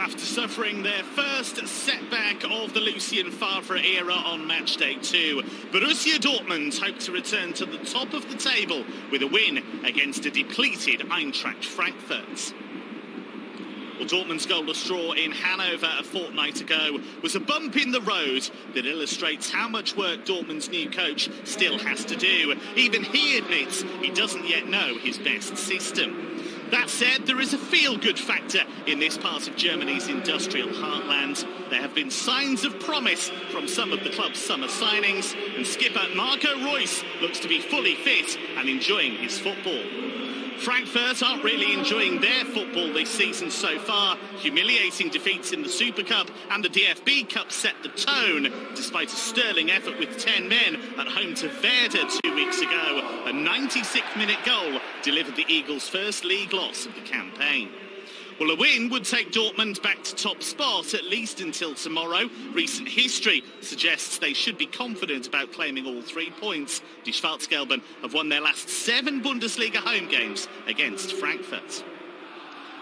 After suffering their first setback of the Lucien Favre era on match day 2, Borussia Dortmund hope to return to the top of the table with a win against a depleted Eintracht Frankfurt. Well, Dortmund's goalless draw in Hanover a fortnight ago was a bump in the road that illustrates how much work Dortmund's new coach still has to do. Even he admits he doesn't yet know his best system. That said, there is a feel-good factor in this part of Germany's industrial heartland. There have been signs of promise from some of the club's summer signings, and skipper Marco Reus looks to be fully fit and enjoying his football. Frankfurt aren't really enjoying their football this season so far. Humiliating defeats in the Super Cup and the DFB Cup set the tone, despite a sterling effort with 10 men at home to Werder 2 weeks ago. A 96th-minute goal delivered the Eagles' first league loss of the campaign. Well, a win would take Dortmund back to top spot, at least until tomorrow. Recent history suggests they should be confident about claiming all 3 points. Die Schwarzgelben have won their last 7 Bundesliga home games against Frankfurt.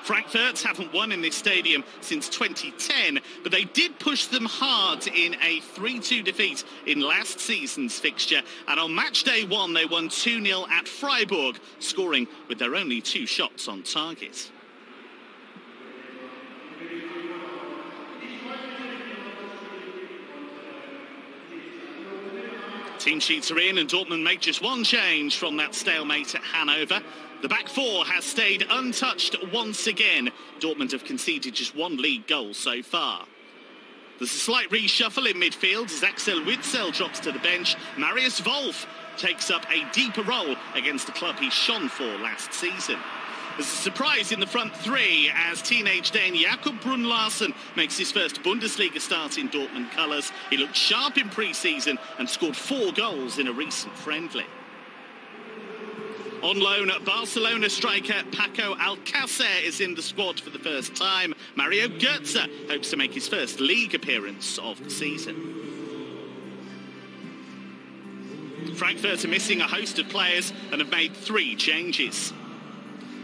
Frankfurt haven't won in this stadium since 2010, but they did push them hard in a 3-2 defeat in last season's fixture. And on match day 1, they won 2-0 at Freiburg, scoring with their only 2 shots on target. Team sheets are in and Dortmund make just 1 change from that stalemate at Hanover. The back 4 has stayed untouched once again. Dortmund have conceded just 1 league goal so far. There's a slight reshuffle in midfield as Axel Witsel drops to the bench. Marius Wolf takes up a deeper role against the club he shone for last season. There's a surprise in the front 3 as teenage Dane Jakob Brun-Larsen makes his first Bundesliga start in Dortmund colours. He looked sharp in pre-season and scored 4 goals in a recent friendly. On loan, Barcelona striker Paco Alcácer is in the squad for the first time. Mario Götze hopes to make his first league appearance of the season. Frankfurt are missing a host of players and have made 3 changes.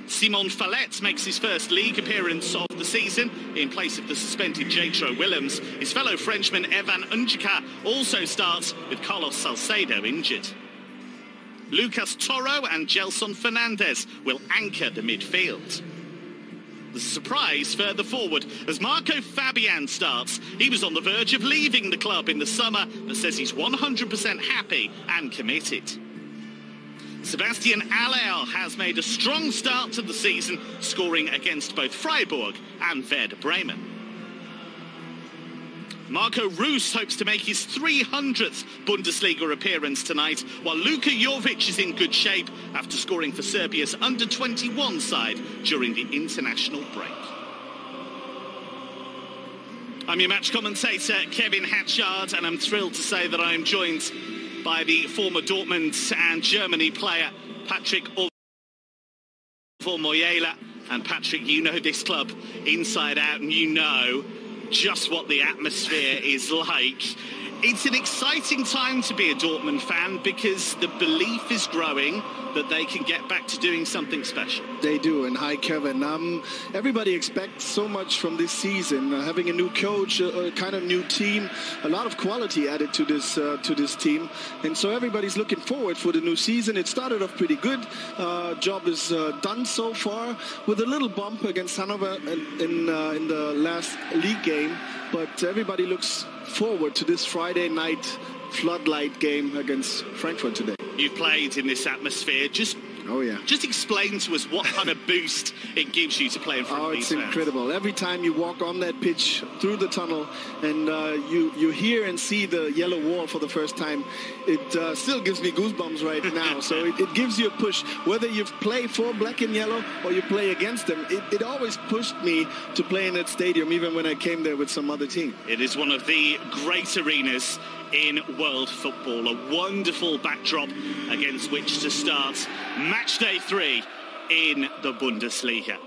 Simon Fallet makes his first league appearance of the season in place of the suspended Jetro Willems. His fellow Frenchman Evan Unjika also starts with Carlos Salcedo injured. Lucas Toro and Gelson Fernandez will anchor the midfield. The surprise further forward as Marco Fabian starts. He was on the verge of leaving the club in the summer but says he's 100% happy and committed. Sebastian Aller has made a strong start to the season, scoring against both Freiburg and Werder Bremen. Marco Reus hopes to make his 300th Bundesliga appearance tonight, while Luka Jovic is in good shape after scoring for Serbia's under-21 side during the international break. I'm your match commentator, Kevin Hatchard, and I'm thrilled to say that I am joined by the former Dortmund and Germany player, Patrick Moyela. And Patrick, you know this club inside out, and you know just what the atmosphere is like. It's an exciting time to be a Dortmund fan because the belief is growing that they can get back to doing something special. They do, and hi Kevin. Everybody expects so much from this season. Having a new coach, a kind of new team, a lot of quality added to this team, and so everybody's looking forward for the new season. It started off pretty good. Job is done so far with a little bump against Hanover in the last league game, but everybody looks forward to this Friday night floodlight game against Frankfurt today. You've played in this atmosphere. Just explain to us what kind of boost it gives you to play in front of these fans. It's incredible. Every time you walk on that pitch through the tunnel and you hear and see the yellow wall for the first time, it still gives me goosebumps right now. So it gives you a push. Whether you play for black and yellow or you play against them, it always pushed me to play in that stadium, even when I came there with some other team. It is one of the great arenas in world football. A wonderful backdrop against which to start match day 3 in the Bundesliga.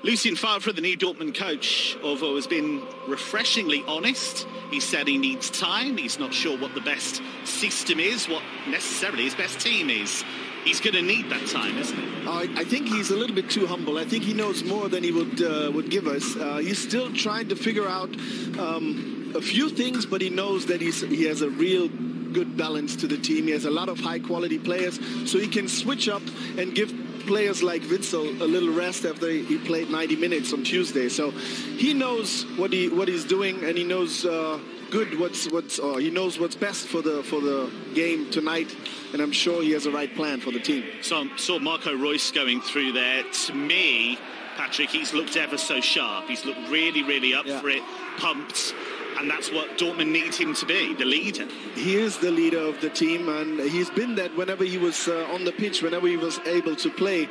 Lucien Favre, the new Dortmund coach, although has been refreshingly honest, he said he needs time. He's not sure what the best system is, what necessarily his best team is. he's going to need that time, isn't he? I think he's a little bit too humble. I think he knows more than he would give us. He's still trying to figure out a few things, but he knows that he has a real good balance to the team. He has a lot of high-quality players, so he can switch up and give players like Witzel a little rest after he played 90 minutes on Tuesday. So he knows what he's doing, and he knows he knows what's best for the game tonight, and I'm sure he has the right plan for the team. So I saw Marco Reus going through there. To me, Patrick, he's looked ever so sharp. He's looked really, really up for it, pumped. And that's what Dortmund needs him to be, the leader. He is the leader of the team, and he's been that whenever he was on the pitch, whenever he was able to play.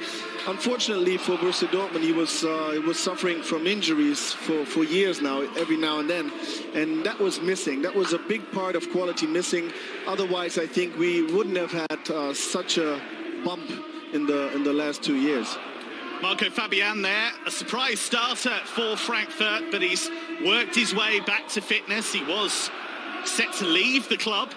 Unfortunately for Borussia Dortmund, he was suffering from injuries for years now, every now and then. And that was missing. That was a big part of quality missing. Otherwise, I think we wouldn't have had such a bump in the last 2 years. Marco Fabian there, a surprise starter for Frankfurt, but he's worked his way back to fitness. He was set to leave the club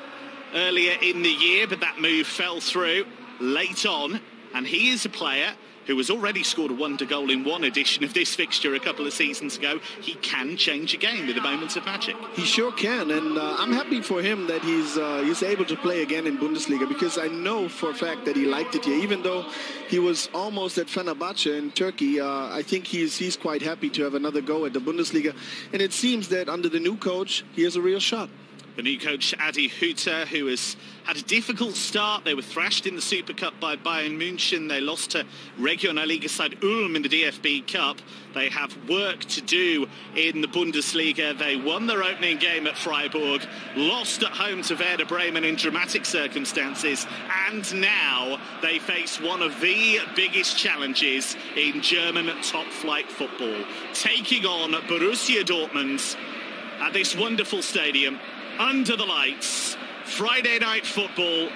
earlier in the year, but that move fell through late on. And he is a player who has already scored a wonder goal in one edition of this fixture a couple of seasons ago. He can change a game with a moment of magic. He sure can, and I'm happy for him that he's able to play again in Bundesliga, because I know for a fact that he liked it here. Even though he was almost at Fenerbahce in Turkey, I think he's quite happy to have another go at the Bundesliga. And it seems that under the new coach, he has a real shot. The new coach, Adi Hütter, who has had a difficult start. They were thrashed in the Super Cup by Bayern München. They lost to Regionalliga side Ulm in the DFB Cup. They have work to do in the Bundesliga. They won their opening game at Freiburg, lost at home to Werder Bremen in dramatic circumstances, and now they face one of the biggest challenges in German top-flight football, taking on Borussia Dortmund at this wonderful stadium. Under the lights, Friday night football,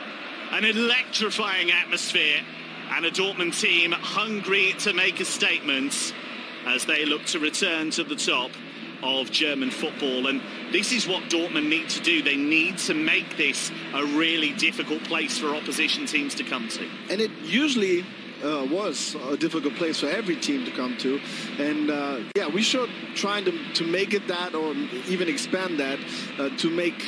an electrifying atmosphere, and a Dortmund team hungry to make a statement as they look to return to the top of German football. And this is what Dortmund need to do. They need to make this a really difficult place for opposition teams to come to. And it usually was a difficult place for every team to come to, and we should try to make it that, or even expand that, to make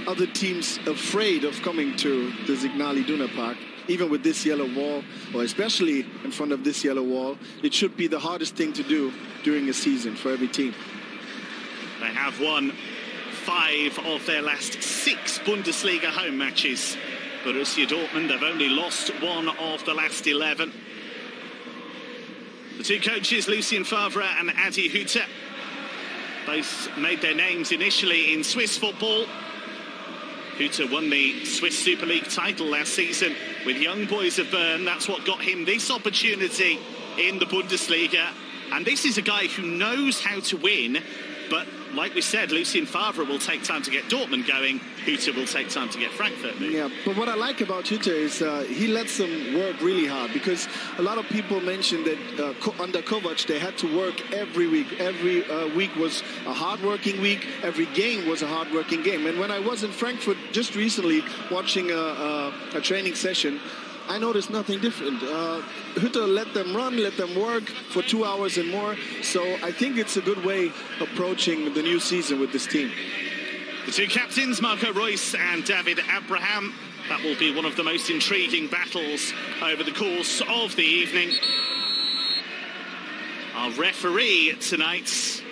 other teams afraid of coming to the Signal Iduna Park. Even with this yellow wall, or especially in front of this yellow wall, it should be the hardest thing to do during a season for every team. They have won 5 of their last 6 Bundesliga home matches. Borussia Dortmund have only lost 1 of the last 11. The two coaches, Lucien Favre and Adi Hütter, both made their names initially in Swiss football. Hütter won the Swiss Super League title last season with Young Boys of Bern. That's what got him this opportunity in the Bundesliga. And this is a guy who knows how to win, but like we said, Lucien Favre will take time to get Dortmund going. Hütter will take time to get Frankfurt moving. Yeah, but what I like about Hütter is he lets them work really hard, because a lot of people mentioned that under Kovac they had to work every week. Every week was a hard-working week. Every game was a hard-working game. And when I was in Frankfurt just recently watching a training session, I noticed nothing different. Hütter let them run, let them work for 2 hours and more. So I think it's a good way approaching the new season with this team. The two captains, Marco Reus and David Abraham. That will be one of the most intriguing battles over the course of the evening. Our referee tonight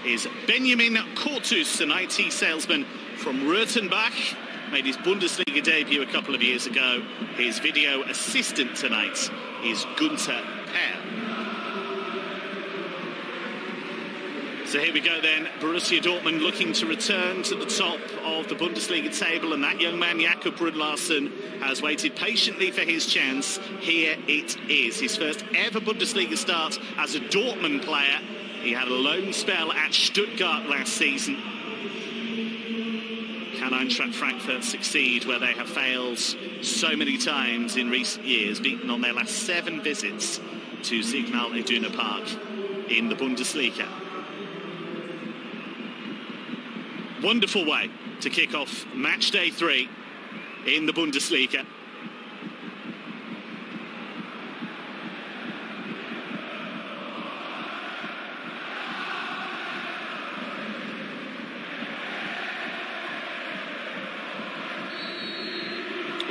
is Benjamin Cortus, an IT salesman from Röthenbach. Made his Bundesliga debut a couple of years ago. His video assistant tonight is Günther Per. So here we go then. Borussia Dortmund looking to return to the top of the Bundesliga table, and that young man, Jakob Brun-Larsen, has waited patiently for his chance. Here it is. His first ever Bundesliga start as a Dortmund player. He had a loan spell at Stuttgart last season. Can Eintracht Frankfurt succeed where they have failed so many times in recent years, beaten on their last 7 visits to Signal Iduna Park in the Bundesliga? Wonderful way to kick off match day 3 in the Bundesliga.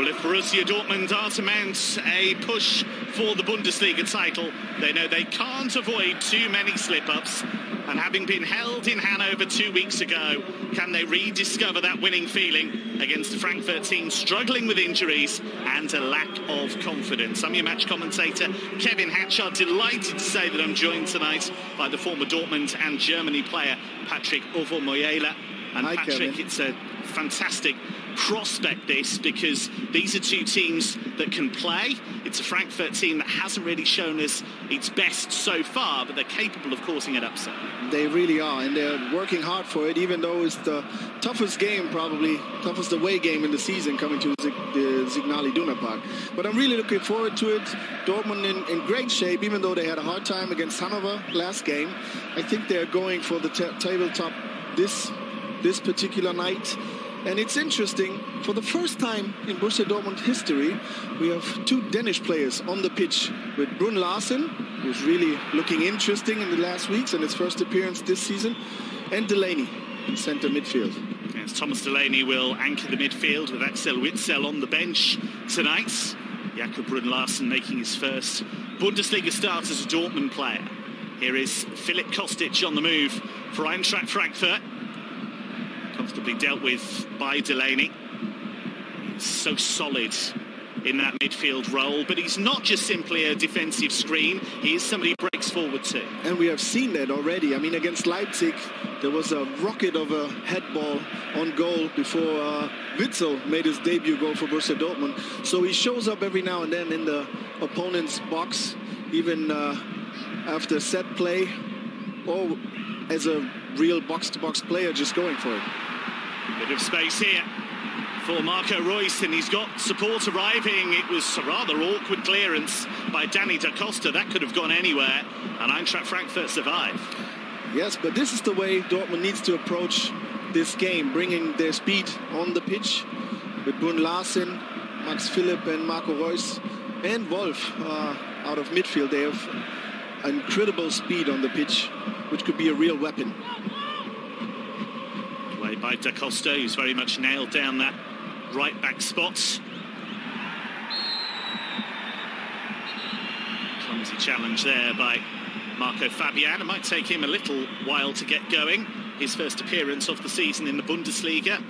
Well, if Borussia Dortmund are to mount a push for the Bundesliga title, they know they can't avoid too many slip-ups. And having been held in Hanover 2 weeks ago, can they rediscover that winning feeling against the Frankfurt team struggling with injuries and a lack of confidence? I'm your match commentator, Kevin Hatchard, delighted to say that I'm joined tonight by the former Dortmund and Germany player, Patrick Ovomoyela. And Hi, Patrick, Kevin. it's a fantastic prospect, this, because these are two teams that can play. It's a Frankfurt team that hasn't really shown us its best so far, but they're capable of causing an upset. They really are, and they're working hard for it, even though it's the toughest game, probably toughest away game in the season, coming to the Signal Iduna Park. But I'm really looking forward to it. Dortmund in great shape, even though they had a hard time against Hanover last game. I think they're going for the tabletop this particular night. And it's interesting, for the first time in Borussia Dortmund history, we have two Danish players on the pitch, with Brun Larsen, who's really looking interesting in the last weeks and his first appearance this season, and Delaney in centre midfield. Yes, Thomas Delaney will anchor the midfield with Axel Witsel on the bench tonight. Jakob Brun Larsen making his first Bundesliga start as a Dortmund player. Here is Philipp Kostic on the move for Eintracht Frankfurt. Comfortably dealt with by Delaney. He's so solid in that midfield role, but he's not just simply a defensive screen, he is somebody who breaks forward too. And we have seen that already. I mean, against Leipzig, there was a rocket of a head ball on goal before Witsel made his debut goal for Borussia Dortmund. So he shows up every now and then in the opponent's box, even after set play, or as a real box-to-box player just going for it. Bit of space here for Marco Reus, and he's got support arriving. It was a rather awkward clearance by Danny da Costa. That could have gone anywhere, and Eintracht Frankfurt survive. Yes, but this is the way Dortmund needs to approach this game, bringing their speed on the pitch with Brun Larsen, Max Philipp and Marco Reus, and Wolf out of midfield. They have incredible speed on the pitch, which could be a real weapon. Played by Da Costa, who's very much nailed down that right back spot. Clumsy challenge there by Marco Fabian. It might take him a little while to get going. His first appearance of the season in the Bundesliga.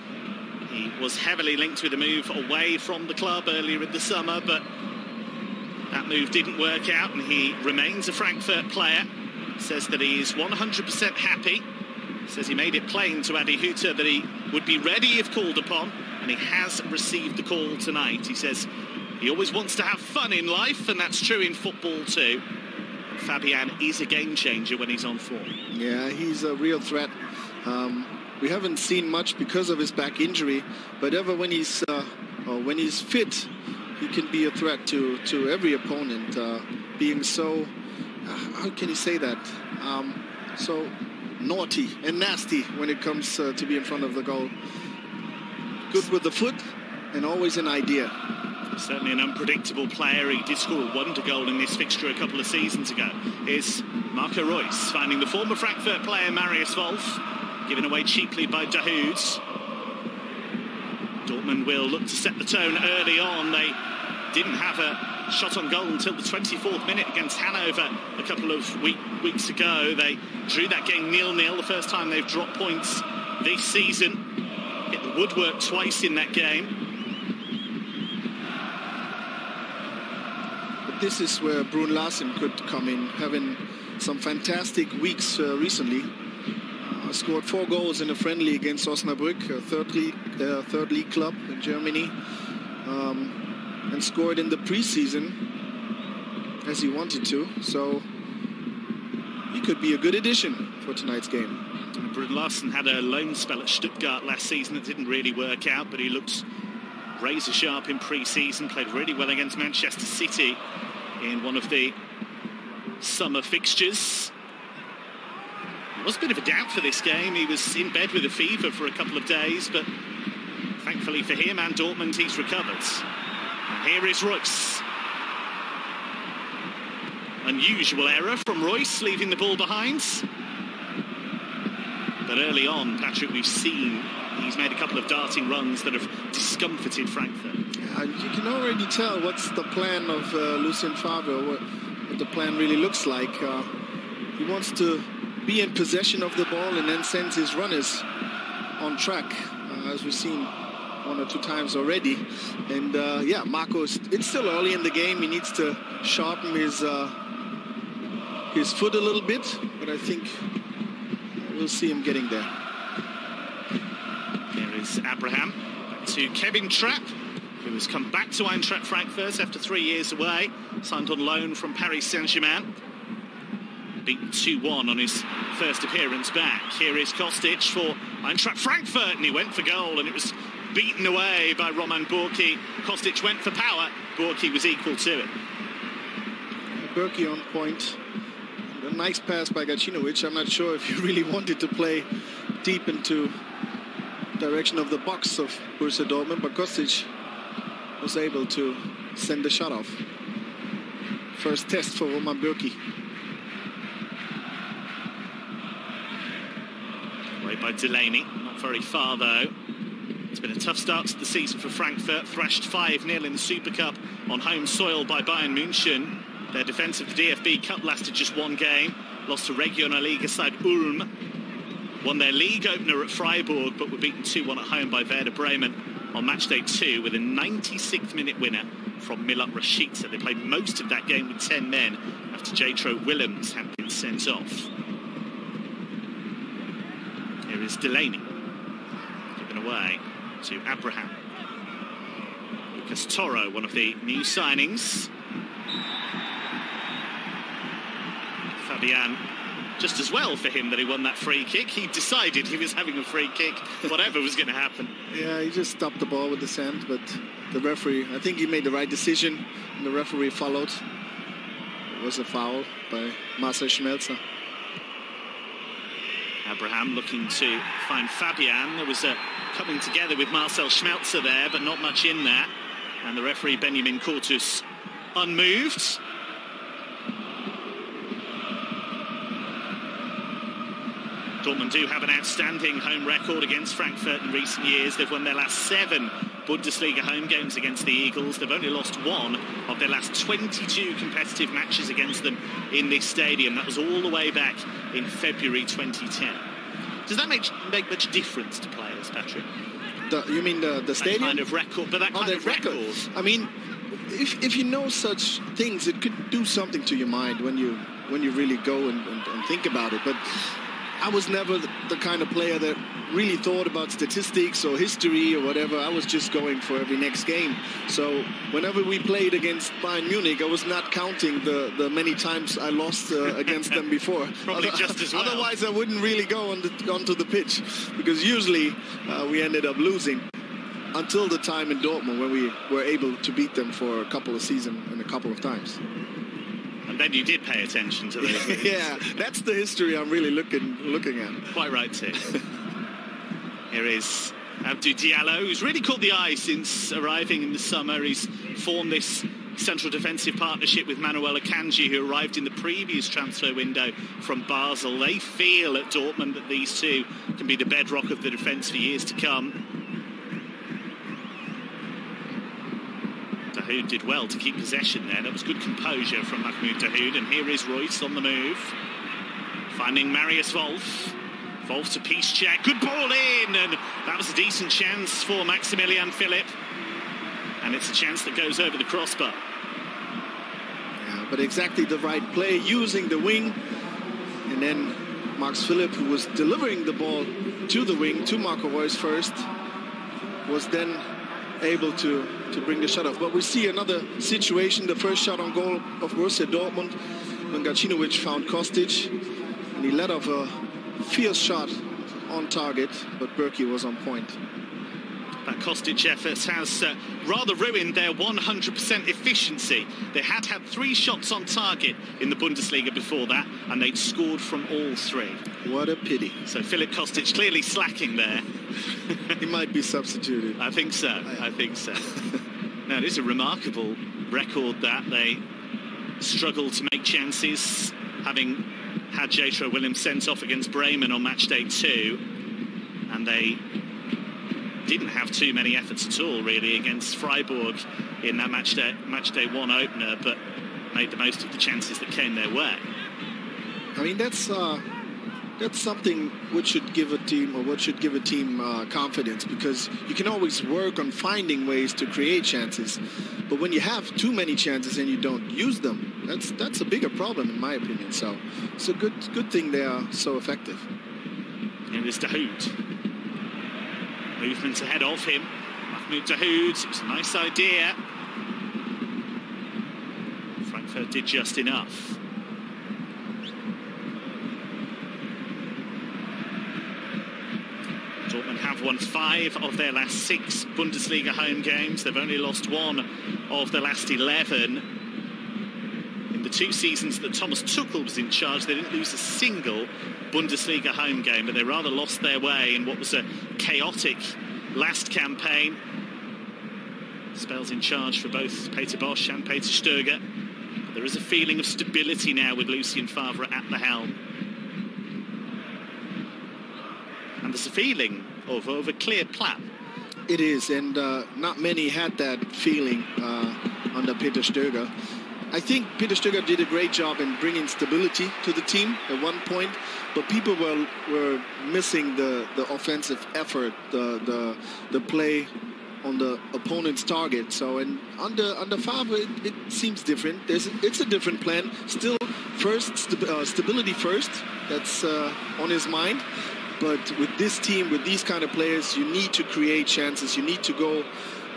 He was heavily linked with a move away from the club earlier in the summer, but that move didn't work out, and he remains a Frankfurt player. Says that he is 100% happy. Says he made it plain to Adi Hütter that he would be ready if called upon, and he has received the call tonight. He says he always wants to have fun in life, and that's true in football too. Fabian is a game changer when he's on form. Yeah, he's a real threat. We haven't seen much because of his back injury, but when he's fit, he can be a threat to every opponent. Being so, how can you say that? So naughty and nasty when it comes to be in front of the goal. Good with the foot and always an idea. Certainly an unpredictable player. He did score a wonder goal in this fixture a couple of seasons ago. Here's Marco Reus finding the former Frankfurt player Marius Wolf, given away cheaply by Dahoud. Dortmund will look to set the tone early on. They didn't have a shot on goal until the 24th minute against Hanover a couple of weeks ago. They drew that game 0-0, the first time they've dropped points this season. Hit the woodwork twice in that game. But this is where Brun Larsen could come in, having some fantastic weeks recently. Scored 4 goals in a friendly against Osnabrück, a third league club in Germany, and scored in the preseason as he wanted to. So he could be a good addition for tonight's game. Brun Larsen had a loan spell at Stuttgart last season that didn't really work out, but he looked razor sharp in pre-season, played really well against Manchester City in one of the summer fixtures. It was a bit of a doubt for this game. He was in bed with a fever for a couple of days, but thankfully for him and Dortmund, he's recovered. And here is Reus. Unusual error from Reus, leaving the ball behind. But early on, Patrick, we've seen he's made a couple of darting runs that have discomforted Frankfurt. You can already tell what's the plan of Lucien Favre, what the plan really looks like. He wants to be in possession of the ball and then sends his runners on track, as we've seen 1 or 2 times already. And yeah, Marco, it's still early in the game. He needs to sharpen his foot a little bit, but I think we'll see him getting there. There is Abraham to Kevin Trapp, who has come back to Eintracht Frankfurt after 3 years away, signed on loan from Paris Saint-Germain. Beaten 2-1 on his first appearance back. Here is Kostic for Eintracht Frankfurt, and he went for goal, and it was beaten away by Roman Burki. Kostic went for power. Burki was equal to it. Burki on point. A nice pass by Gacinovic. I'm not sure if he really wanted to play deep into direction of the box of Borussia Dortmund, but Kostic was able to send the shot off. First test for Roman Burki. Away by Delaney, not very far though. It's been a tough start to the season for Frankfurt, thrashed 5-0 in the Super Cup on home soil by Bayern München. Their defence of the DFB Cup lasted just 1 game, lost to Regionalliga side Ulm, won their league opener at Freiburg, but were beaten 2-1 at home by Werder Bremen on matchday 2 with a 96th minute winner from Milot Rashica. They played most of that game with 10 men after Jethro Willems had been sent off. Here is Delaney, given away to Abraham. Lucas Toro, one of the new signings. Fabian, just as well for him that he won that free kick. He decided he was having a free kick, whatever was going to happen. Yeah, he just stopped the ball with the sand, but the referee, I think he made the right decision, and the referee followed. It was a foul by Marcel Schmelzer. Abraham looking to find Fabian. There was a coming together with Marcel Schmelzer there, but not much in there. And the referee, Benjamin Cortus, unmoved. Dortmund do have an outstanding home record against Frankfurt in recent years. They've won their last 7 Bundesliga home games against the Eagles. They've only lost 1 of their last 22 competitive matches against them in this stadium. That was all the way back in February 2010. Does that make much difference to players, Patrick? You mean the stadium? That kind of record, but that kind of record. I mean, if you know such things, it could do something to your mind when you really go and think about it. But I was never the kind of player that really thought about statistics or history or whatever. I was just going for every next game. So whenever we played against Bayern Munich, I was not counting the many times I lost against them before. Probably just as well. Otherwise, I wouldn't really go onto the pitch, because usually we ended up losing until the time in Dortmund when we were able to beat them for a couple of seasons and a couple of times. And then you did pay attention to those. Yeah, that's the history I'm really looking at. Quite right, too. Here is Abdou Diallo, who's really caught the eye since arriving in the summer. He's formed this central defensive partnership with Manuel Akanji, who arrived in the previous transfer window from Basel. They feel at Dortmund that these two can be the bedrock of the defence for years to come. Dahoud did well to keep possession there. That was good composure from Mahmoud Dahoud. And here is Royce on the move, finding Marius Wolf. Wolf to Piszczek. Good ball in, and that was a decent chance for Maximilian Philipp. And it's a chance that goes over the crossbar. Yeah, but exactly the right play, using the wing. And then Max Philipp, who was delivering the ball to the wing, to Marco Reus first, was then able to bring the shot off. But we see another situation, the first shot on goal of Borussia Dortmund, when Gacinovic found Kostic, and he let off a fierce shot on target, but Burki was on point. That Kostic effort has rather ruined their 100% efficiency. They had 3 shots on target in the Bundesliga before that, and they'd scored from all 3. What a pity. So Philipp Kostic clearly slacking there. He might be substituted. I think so. I think so. Now, it is a remarkable record that they struggle to make chances, having had Jethro Willems sent off against Bremen on match day 2, and they didn't have too many efforts at all, really, against Freiburg in that match day one opener, but made the most of the chances that came their way. I mean, that's something which should give a team, confidence, because you can always work on finding ways to create chances, but when you have too many chances and you don't use them, that's a bigger problem, in my opinion. So it's a good thing they are so effective. And there's Dahoud. Movement ahead of him. Mahmoud Dahoud. It's a nice idea. Frankfurt did just enough. Dortmund have won 5 of their last 6 Bundesliga home games. They've only lost 1 of the last 11. In the 2 seasons that Thomas Tuchel was in charge, they didn't lose a single Bundesliga home game, but they rather lost their way in what was a chaotic last campaign. Spells in charge for both Peter Bosz and Peter Stöger. There is a feeling of stability now with Lucien Favre at the helm. And there's a feeling of a clear plan. It is, and not many had that feeling under Peter Stöger. I think Peter Stöger did a great job in bringing stability to the team at one point, but people were missing the offensive effort, the play on the opponent's target. So, and under Favre, it seems different. It's a different plan. Still, stability first. That's on his mind. But with this team, with these kind of players, you need to create chances. You need to go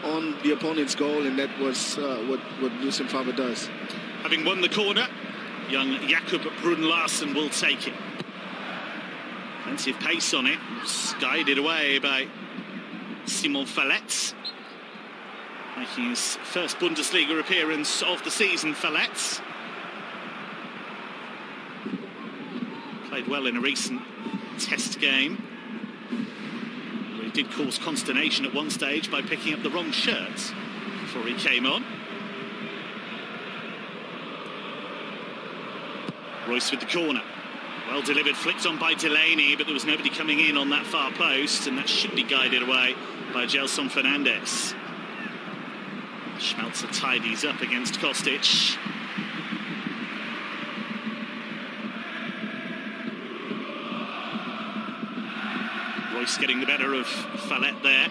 on the opponent's goal, and that was what Lucien Favre does. Having won the corner, young Jakob Brun-Larsen will take it. Plenty of pace on it. Guided away by Simon Fallet. Making his first Bundesliga appearance of the season, Fallet. Played well in a recent test game. He did cause consternation at one stage by picking up the wrong shirt before he came on. Royce with the corner. Well delivered, flicked on by Delaney, but there was nobody coming in on that far post, and that should be guided away by Gelson Fernandes. Schmelzer tidies up against Kostic. Royce getting the better of Fallet there.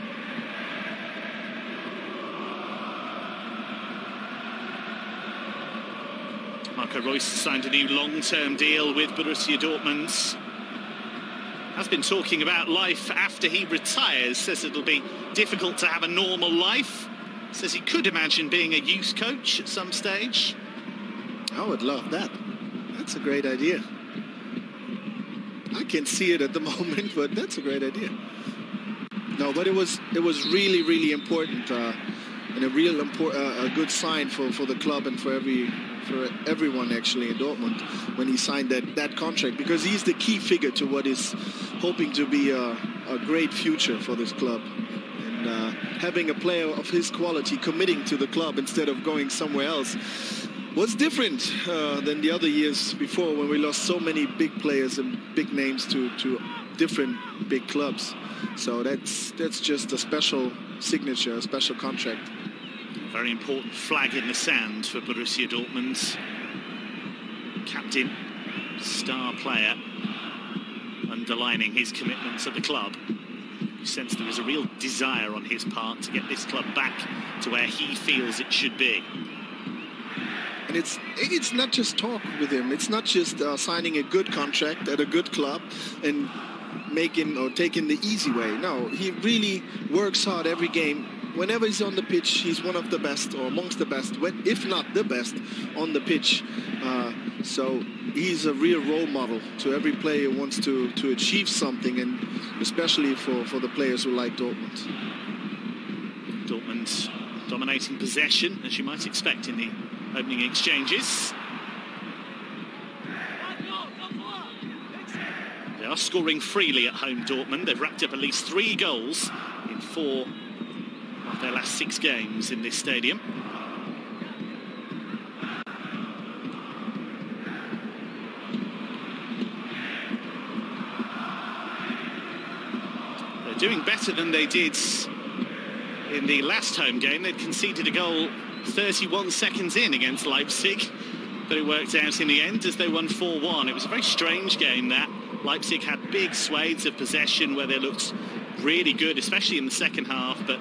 Marco Reus signed a new long-term deal with Borussia Dortmund. Has been talking about life after he retires. Says it'll be difficult to have a normal life. Says he could imagine being a youth coach at some stage. I would love that. That's a great idea. I can't see it at the moment, but that's a great idea. No, but it was really, really important and a good sign for the club and for everyone actually in Dortmund when he signed that contract, because he's the key figure to what is hoping to be a great future for this club. And having a player of his quality committing to the club instead of going somewhere else was different than the other years before, when we lost so many big players and big names to different big clubs. So that's just a special signature, a special contract. Very important flag in the sand for Borussia Dortmund. Captain, star player, underlining his commitment to the club. You sense there is a real desire on his part to get this club back to where he feels it should be. And it's not just talk with him. It's not just signing a good contract at a good club and taking the easy way. No, he really works hard every game. Whenever he's on the pitch, he's one of the best, or amongst the best, if not the best, on the pitch. So he's a real role model to every player who wants to achieve something, and especially for the players who like Dortmund. Dortmund dominating possession, as you might expect in the opening exchanges. They are scoring freely at home, Dortmund. They've racked up at least 3 goals in 4 of their last 6 games in this stadium. They doing better than they did in the last home game. They'd conceded a goal 31 seconds in against Leipzig, but it worked out in the end as they won 4-1. It was a very strange game, that. Leipzig had big swathes of possession where they looked really good, especially in the second half, but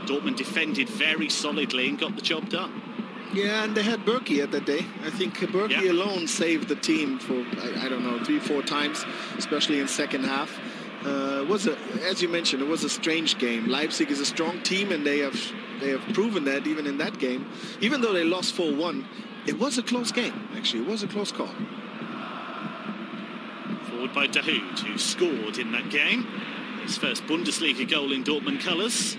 Dortmund defended very solidly and got the job done. Yeah, and they had Berkey at that day. I think Berkey alone saved the team for, I don't know, 3-4 times, especially in second half. It was, as you mentioned, it was a strange game. Leipzig is a strong team, and they have proven that even in that game. Even though they lost 4-1, it was a close game, actually. It was a close call. Forward by Dahoud, who scored in that game. His first Bundesliga goal in Dortmund colours.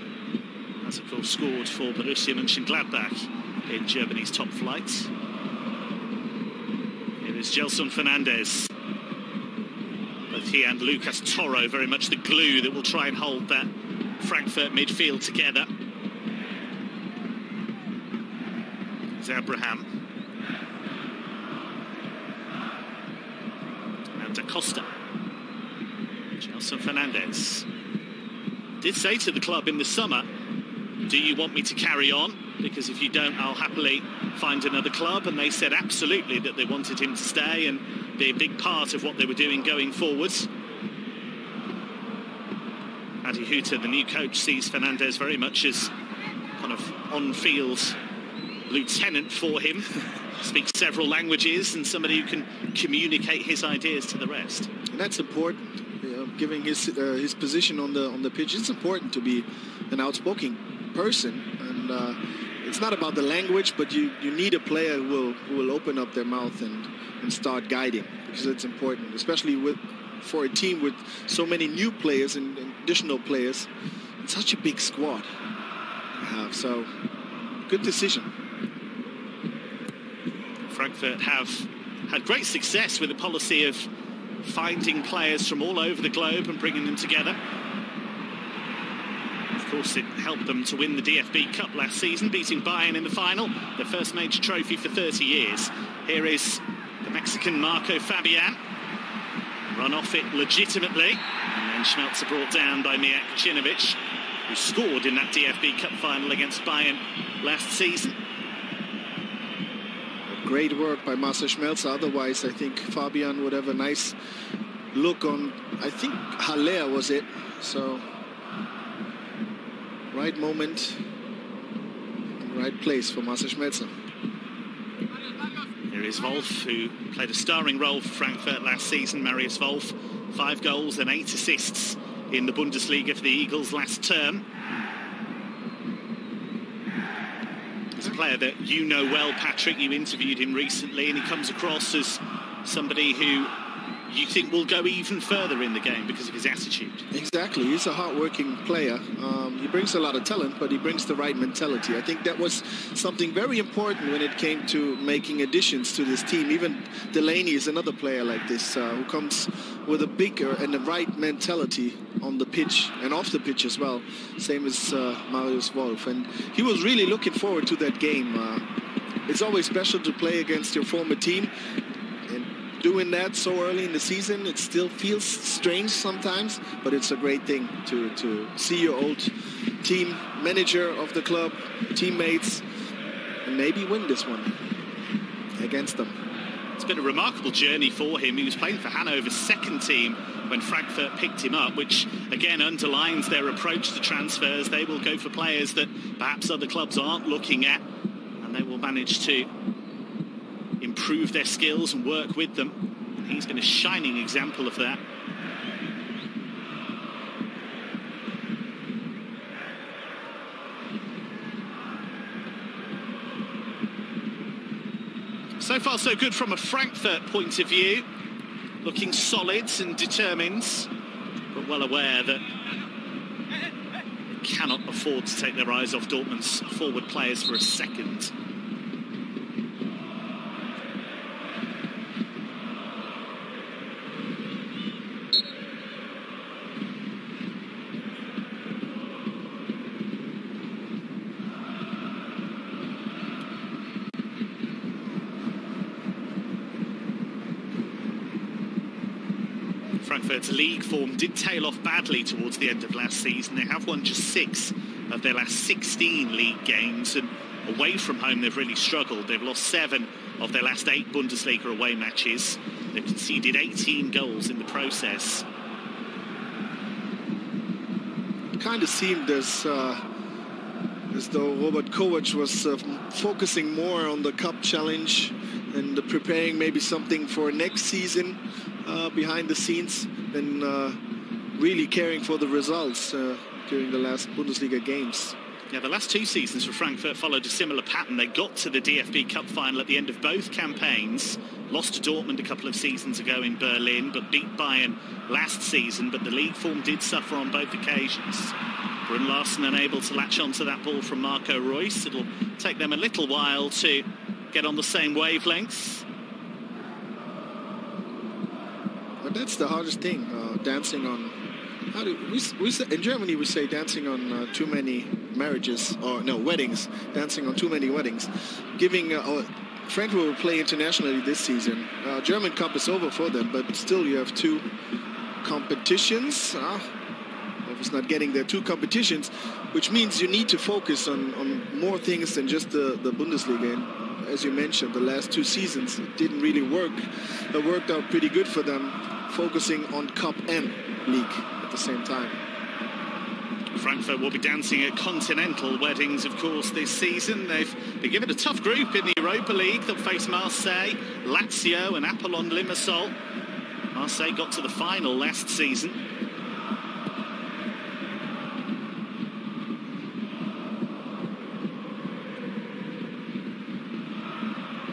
Has, of course, scored for Borussia Mönchengladbach in Germany's top flight. Here is Gelson Fernandes. Both he and Lucas Toro very much the glue that will try and hold that Frankfurt midfield together. It's Abraham. And Acosta. Gelson Fernandes. Did say to the club in the summer, do you want me to carry on? Because if you don't, I'll happily find another club. And they said absolutely that they wanted him to stay and be a big part of what they were doing going forwards. Adi Hütter, the new coach, sees Fernandes very much as kind of on-field lieutenant for him. Speaks several languages and somebody who can communicate his ideas to the rest. And that's important. Giving his position on the pitch, it's important to be an outspoken person, and it's not about the language, but you need a player who will open up their mouth and start guiding, because it's important, especially for a team with so many new players and additional players. It's such a big squad. So good decision. Frankfurt have had great success with a policy of finding players from all over the globe and bringing them together. Of course, it helped them to win the DFB Cup last season, beating Bayern in the final, their first major trophy for 30 years. Here is the Mexican Marco Fabian. Run off it legitimately. And then Schmelzer brought down by Mijak Kocinovic, who scored in that DFB Cup final against Bayern last season. Great work by Marcel Schmelzer. Otherwise, I think Fabian would have a nice look on, I think Haller was it. So, right moment, right place for Marcel Schmelzer. Here is Wolf, who played a starring role for Frankfurt last season. Marius Wolf, 5 goals and 8 assists in the Bundesliga for the Eagles last term. He's a player that you know well, Patrick. You interviewed him recently, and he comes across as somebody who you think will go even further in the game because of his attitude. Exactly. He's a hard-working player. He brings a lot of talent, but he brings the right mentality. I think that was something very important when it came to making additions to this team. Even Delaney is another player like this, who comes with a bigger and the right mentality on the pitch and off the pitch as well. Same as Marius Wolf. And he was really looking forward to that game. It's always special to play against your former team. Doing that so early in the season, it still feels strange sometimes, but it's a great thing to see your old team manager of the club, teammates, and maybe win this one against them. It's been a remarkable journey for him. He was playing for Hanover's second team when Frankfurt picked him up, which again underlines their approach to transfers. They will go for players that perhaps other clubs aren't looking at, and they will manage to improve their skills and work with them. He's been a shining example of that. So far so good from a Frankfurt point of view, looking solid and determined, but well aware that they cannot afford to take their eyes off Dortmund's forward players for a second. Frankfurt's league form did tail off badly towards the end of last season. They have won just 6 of their last 16 league games, and away from home they've really struggled. They've lost 7 of their last 8 Bundesliga away matches. They've conceded 18 goals in the process. It kind of seemed as though Robert Kovac was focusing more on the cup challenge and preparing maybe something for next season behind the scenes than really caring for the results during the last Bundesliga games. Yeah, the last 2 seasons for Frankfurt followed a similar pattern. They got to the DFB Cup final at the end of both campaigns, lost to Dortmund a couple of seasons ago in Berlin, but beat Bayern last season. But the league form did suffer on both occasions. Brun Larsen unable to latch onto that ball from Marco Reus. It'll take them a little while to get on the same wavelength. But that's the hardest thing, dancing on... we say, in Germany we say dancing on too many marriages, or no, weddings, dancing on too many weddings. Frankfurt will play internationally this season. German Cup is over for them, but still you have 2 competitions. It's not getting there, 2 competitions, which means you need to focus on more things than just the Bundesliga. And as you mentioned, the last 2 seasons it didn't really work. It worked out pretty good for them, focusing on Cup and League at the same time. Frankfurt will be dancing at continental weddings, of course, this season. They've been given a tough group in the Europa League. They'll face Marseille, Lazio and Apollon Limassol. Marseille got to the final last season.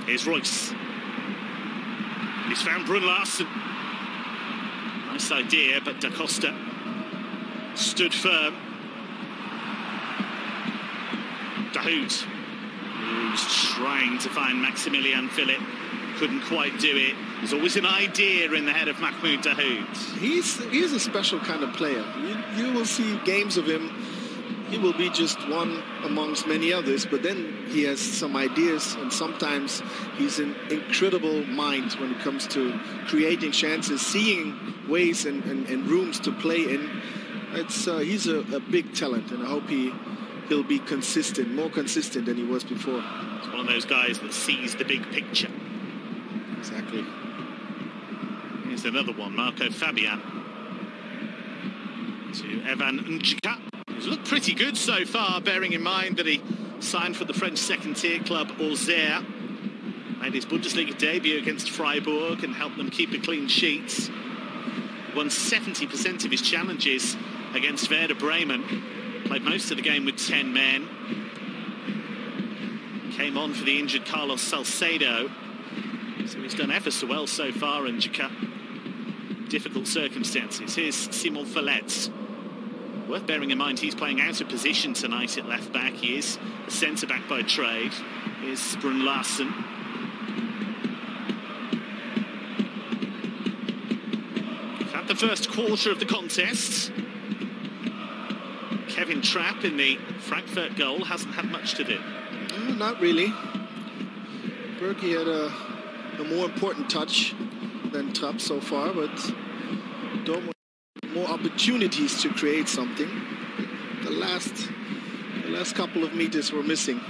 Here's Reus. He's found Brun Larsen. Nice idea, but Da Costa stood firm. Dahoud, who's trying to find Maximilian Philipp, couldn't quite do it. There's always an idea in the head of Mahmoud Dahoud. He's a special kind of player. You will see games of him. He will be just one amongst many others, but then he has some ideas, and sometimes he's an incredible mind when it comes to creating chances, seeing ways and rooms to play in. He's a big talent, and I hope he'll be consistent, more consistent than he was before. He's one of those guys that sees the big picture. Exactly. Here's another one, Marco Fabian to Evan Njika. He's looked pretty good so far, bearing in mind that he signed for the French second-tier club Auxerre. Made his Bundesliga debut against Freiburg and helped them keep a clean sheet. Won 70% of his challenges against Werder Bremen. Played most of the game with 10 men. Came on for the injured Carlos Salcedo. So he's done ever so well so far in difficult circumstances. Here's Simon Verletz. Worth bearing in mind he's playing out of position tonight at left back. He is a centre back by trade. Here's Brun Larsen. At the first quarter of the contest, Kevin Trapp in the Frankfurt goal hasn't had much to do. Not really. Berkey had a more important touch than Trapp so far, but Dortmund more opportunities to create something. The last couple of meters were missing.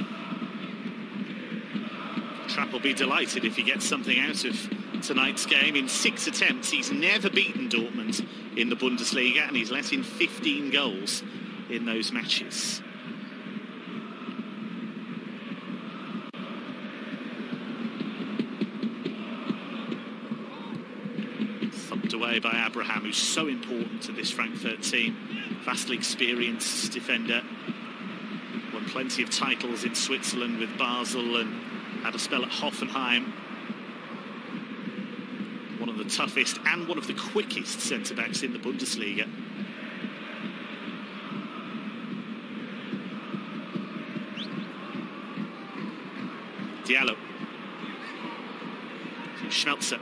Trapp will be delighted if he gets something out of tonight's game. In 6 attempts, he's never beaten Dortmund in the Bundesliga, and he's let in 15 goals in those matches. Thumped away by Abraham, who's so important to this Frankfurt team. Vastly experienced defender. Won plenty of titles in Switzerland with Basel and had a spell at Hoffenheim. One of the toughest and one of the quickest centre-backs in the Bundesliga. Diallo. Schmelzer.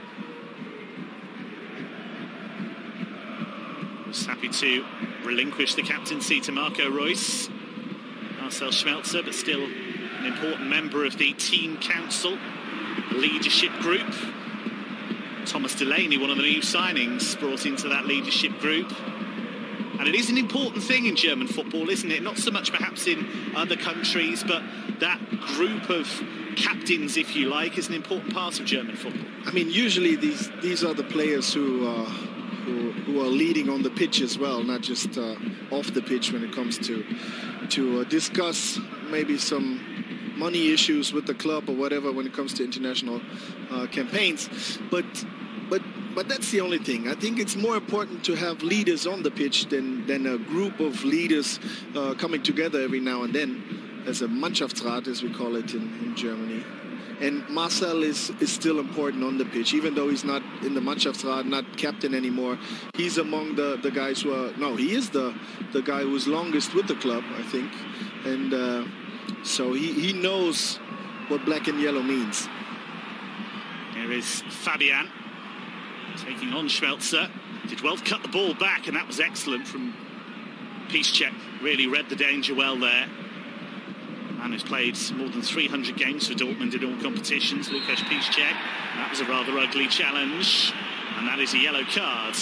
Was happy to relinquish the captaincy to Marco Reus. Marcel Schmelzer, but still an important member of the team council leadership group. Thomas Delaney, one of the new signings brought into that leadership group. And it is an important thing in German football, isn't it? Not so much perhaps in other countries, but that group of captains, if you like, is an important part of German football. I mean, usually these are the players who are leading on the pitch as well, not just off the pitch when it comes to discuss maybe some money issues with the club or whatever when it comes to international campaigns. But that's the only thing. I think it's more important to have leaders on the pitch than a group of leaders coming together every now and then, as a Mannschaftsrat, as we call it in Germany. And Marcel is still important on the pitch, even though he's not in the Mannschaftsrat, not captain anymore. He's among the guys who are... No, he is the guy who's longest with the club, I think. And so he knows what black and yellow means. Here is Fabian taking on Schmelzer. Did well to cut the ball back, and that was excellent from Piszczek. Really read the danger well there. Man who's played more than 300 games for Dortmund in all competitions, Łukasz Piszczek. That was a rather ugly challenge, and that is a yellow card.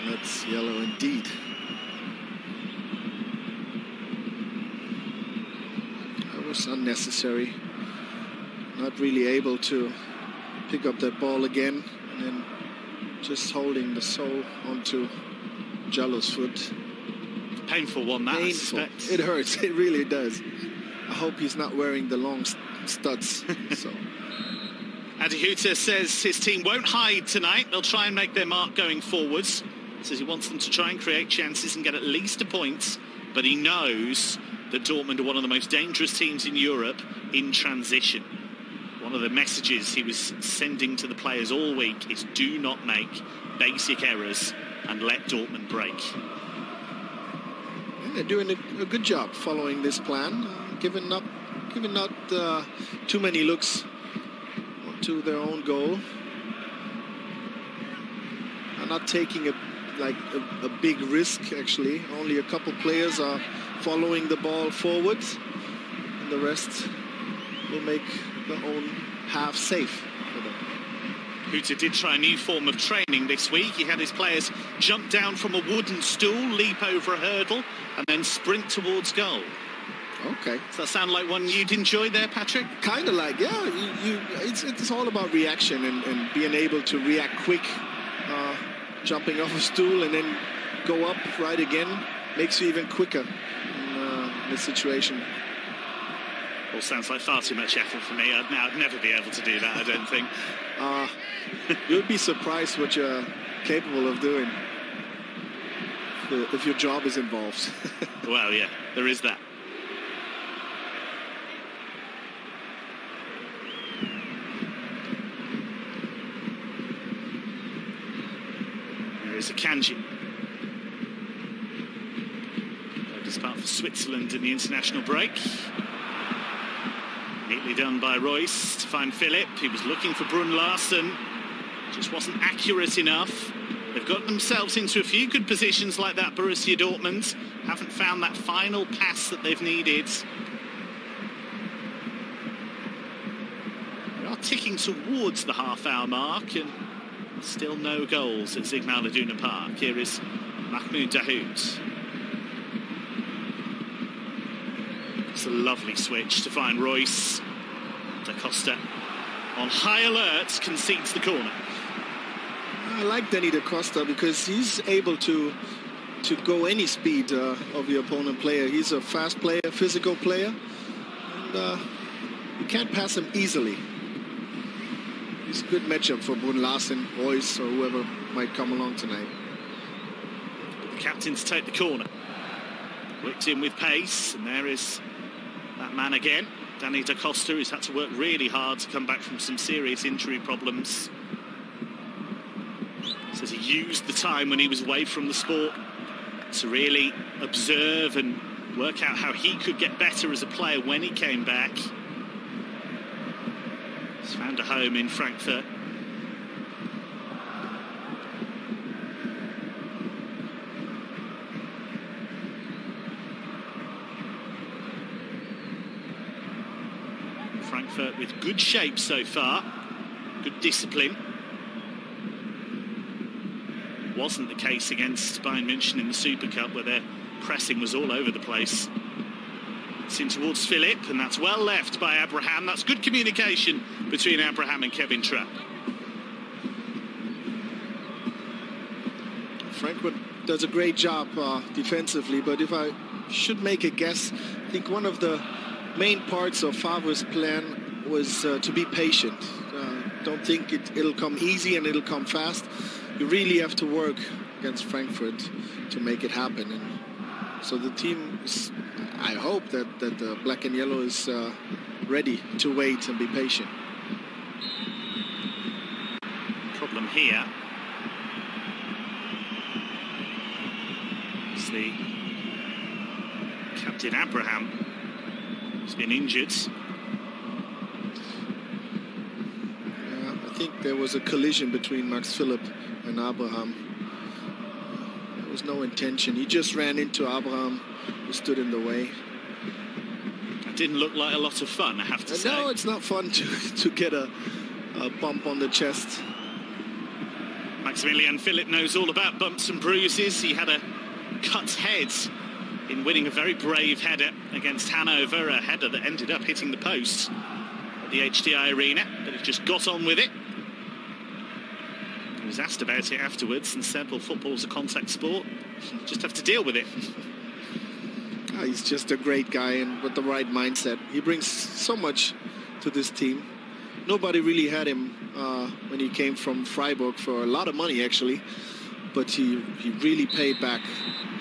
That's yellow indeed. That was unnecessary. Not really able to pick up that ball again, and then just holding the sole onto Jallo's foot. Painful one, that, painful. I suspect. It hurts. It really does. I hope he's not wearing the long studs. So. Adi Hütter says his team won't hide tonight. They'll try and make their mark going forwards. Says he wants them to try and create chances and get at least a point. But he knows that Dortmund are one of the most dangerous teams in Europe in transition. One of the messages he was sending to the players all week is do not make basic errors and let Dortmund break. They're doing a good job following this plan, giving not too many looks to their own goal, and not taking a big risk. Actually, only a couple players are following the ball forward, and the rest will make their own half safe for them. Hütter did try a new form of training this week. He had his players jump down from a wooden stool, leap over a hurdle, and then sprint towards goal. Okay. Does that sound like one you'd enjoy there, Patrick? Kind of like, yeah. It's all about reaction and being able to react quick. Jumping off a stool and then go up right again makes you even quicker in this situation. All sounds like far too much effort for me. I'd never be able to do that, I don't think. You'd be surprised what you're capable of doing if your job is involved. Well, yeah, there is that. There is a Kanji. Played his part for Switzerland in the international break. Neatly done by Royce to find Philip. He was looking for Brun Larsen. Just wasn't accurate enough. They've got themselves into a few good positions like that, Borussia Dortmund. Haven't found that final pass that they've needed. They are ticking towards the half-hour mark, and still no goals at Signal Iduna Park. Here is Mahmoud Dahoud. It's a lovely switch to find Royce. Da Costa, on high alert, concedes the corner. I like Danny Da Costa because he's able to go any speed of the opponent player. He's a fast player, physical player, and you can't pass him easily. He's a good matchup for Brun Larsen, Royce, or whoever might come along tonight. The captain to take the corner. Whipped in with pace, and there is that man again, Danny Da Costa, who's had to work really hard to come back from some serious injury problems. Says he used the time when he was away from the sport to really observe and work out how he could get better as a player when he came back. He's found a home in Frankfurt. Frankfurt with good shape so far. Good discipline. Wasn't the case against Bayern München in the Super Cup, where their pressing was all over the place. It's in towards Philip, and that's well left by Abraham. That's good communication between Abraham and Kevin Trapp. Frankfurt does a great job defensively, but if I should make a guess, I think one of the main parts of Favre's plan was to be patient. Don't think it'll come easy and it'll come fast. You really have to work against Frankfurt to make it happen. And so the team is, I hope that the black and yellow is ready to wait and be patient. Problem here. The Captain Abraham has been injured. I think there was a collision between Max Philipp and Abraham. There was no intention. He just ran into Abraham, who stood in the way. It didn't look like a lot of fun, I have to say. No, it's not fun to get a bump on the chest. Maximilian Philipp knows all about bumps and bruises. He had a cut head in winning a very brave header against Hanover, a header that ended up hitting the post at the HDI Arena, but he just got on with it. He was asked about it afterwards and said, well, football's a contact sport, just have to deal with it. He's just a great guy, and with the right mindset. He brings so much to this team. Nobody really had him when he came from Freiburg for a lot of money, actually, but he really paid back.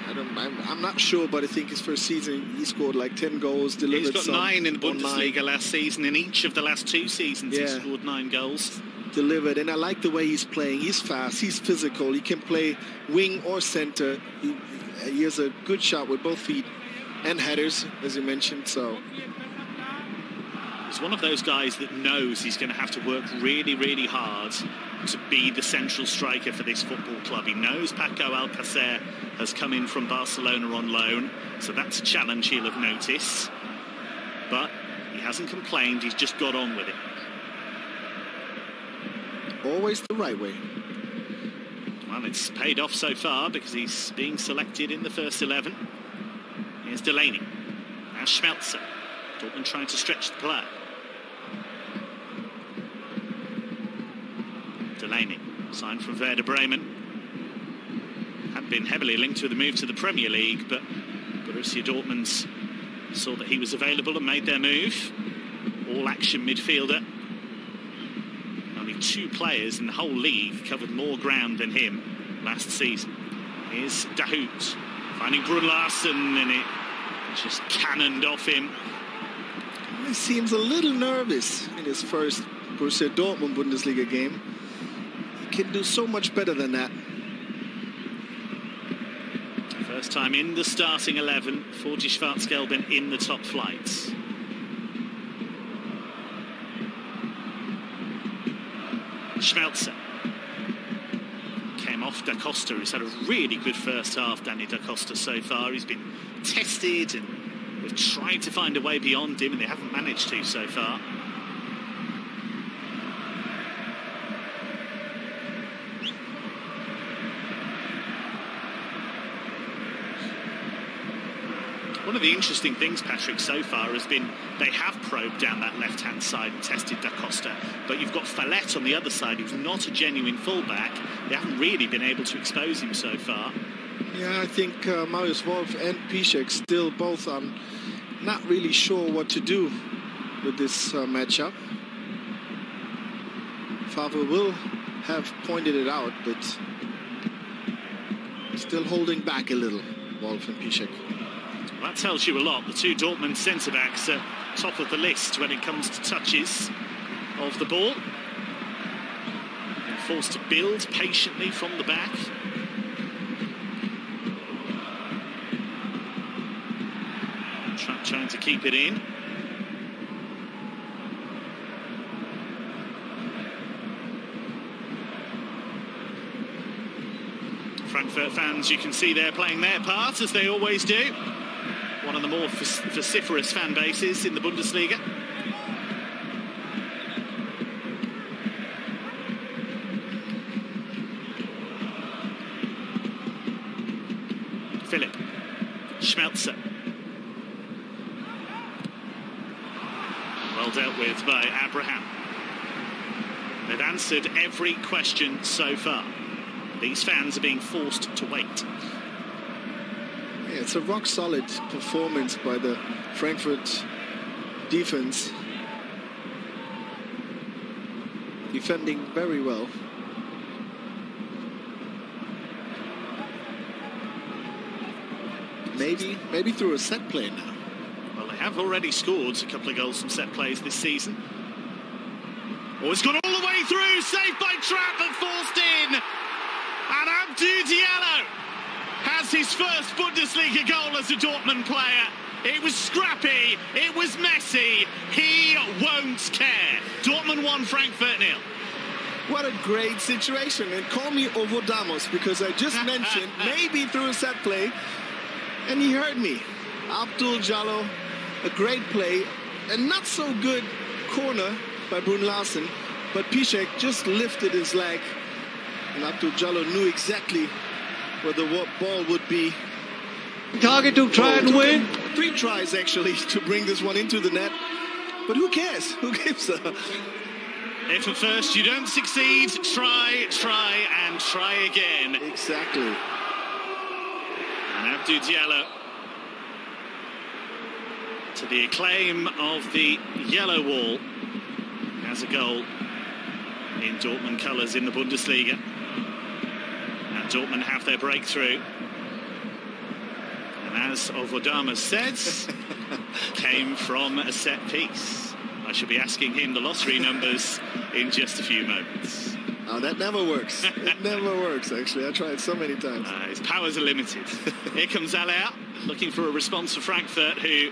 I'm not sure, but I think his first season he scored like 10 goals, delivered. He's got 9 in the Bundesliga last season. In each of the last 2 seasons, he scored 9 goals. Delivered, and I like the way he's playing. He's fast, he's physical. He can play wing or center. He has a good shot with both feet and headers, as you mentioned. So he's one of those guys that knows he's going to have to work really, really hard to be the central striker for this football club. He knows Paco Alcacer has come in from Barcelona on loan, so that's a challenge he'll have noticed. But he hasn't complained, he's just got on with it. Always the right way. Well, it's paid off so far because he's being selected in the first 11. Here's Delaney. Now Schmelzer. Dortmund trying to stretch the play. Delaney, signed from Werder Bremen. Had been heavily linked with the move to the Premier League, but Borussia Dortmund saw that he was available and made their move. All-action midfielder. Only 2 players in the whole league covered more ground than him last season. Here's Dahoud, finding Brun Larsen, and it just cannoned off him. He seems a little nervous in his first Borussia Dortmund Bundesliga game. He can do so much better than that. First time in the starting 11 for Die Schwarz-Gelben in the top flights. Schmelzer came off Da Costa, who's had a really good first half. Danny Da Costa so far. He's been tested and they've tried to find a way beyond him, and they haven't managed to so far. One of the interesting things, Patrick, so far has been they have probed down that left-hand side and tested Da Costa, but you've got Fallette on the other side, who's not a genuine fullback. They haven't really been able to expose him so far. Yeah, I think Marius Wolf and Piszczek still both not really sure what to do with this matchup. Favre will have pointed it out, but still holding back a little, Wolf and Piszczek. That tells you a lot. The 2 Dortmund centre-backs are top of the list when it comes to touches of the ball. Been forced to build patiently from the back. Trapp trying to keep it in. Frankfurt fans, you can see they're playing their part, as they always do. One of the more vociferous fan bases in the Bundesliga. Philipp. Schmelzer. Well dealt with by Abraham. They've answered every question so far. These fans are being forced to wait. Yeah, it's a rock-solid performance by the Frankfurt defense. Defending very well. Maybe through a set play now. Well, they have already scored a couple of goals from set plays this season. Oh, it's gone all the way through, saved by Trapp and forced in. And Abdou Diallo has his first Bundesliga goal as a Dortmund player. It was scrappy, it was messy, he won't care. Dortmund 1, Frankfurt 0. What a great situation. And call me Ovodamos, because I just mentioned maybe through a set play, and he heard me. Abdul Jallo, a great play, and not so good corner by Brun Larsen, but Piszczek just lifted his leg, and Abdul Jallo knew exactly where the ball would be. Target to try and win. 3 tries actually to bring this one into the net, but who cares? Who gives a... If at first you don't succeed, try, and try again. Exactly. And Abdou Diallo, to the acclaim of the yellow wall, has a goal in Dortmund colours in the Bundesliga. And Dortmund have their breakthrough. And as Ovodama says, came from a set piece. I shall be asking him the lottery numbers in just a few moments. Oh, that never works. It never works, actually. I tried so many times. His powers are limited. Here comes Aller, looking for a response for Frankfurt, who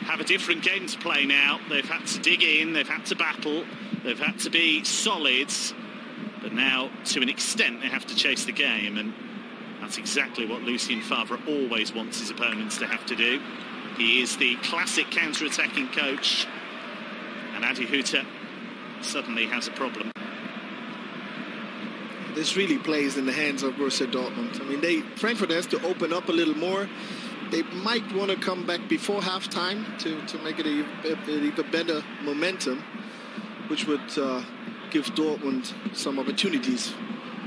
have a different game to play now. They've had to dig in, they've had to battle, they've had to be solid, but now, to an extent, they have to chase the game, and that's exactly what Lucien Favre always wants his opponents to have to do. He is the classic counter-attacking coach, and Adi Hütter suddenly has a problem. This really plays in the hands of Borussia Dortmund. I mean, Frankfurt has to open up a little more. They might want to come back before halftime to make it even better momentum, which would give Dortmund some opportunities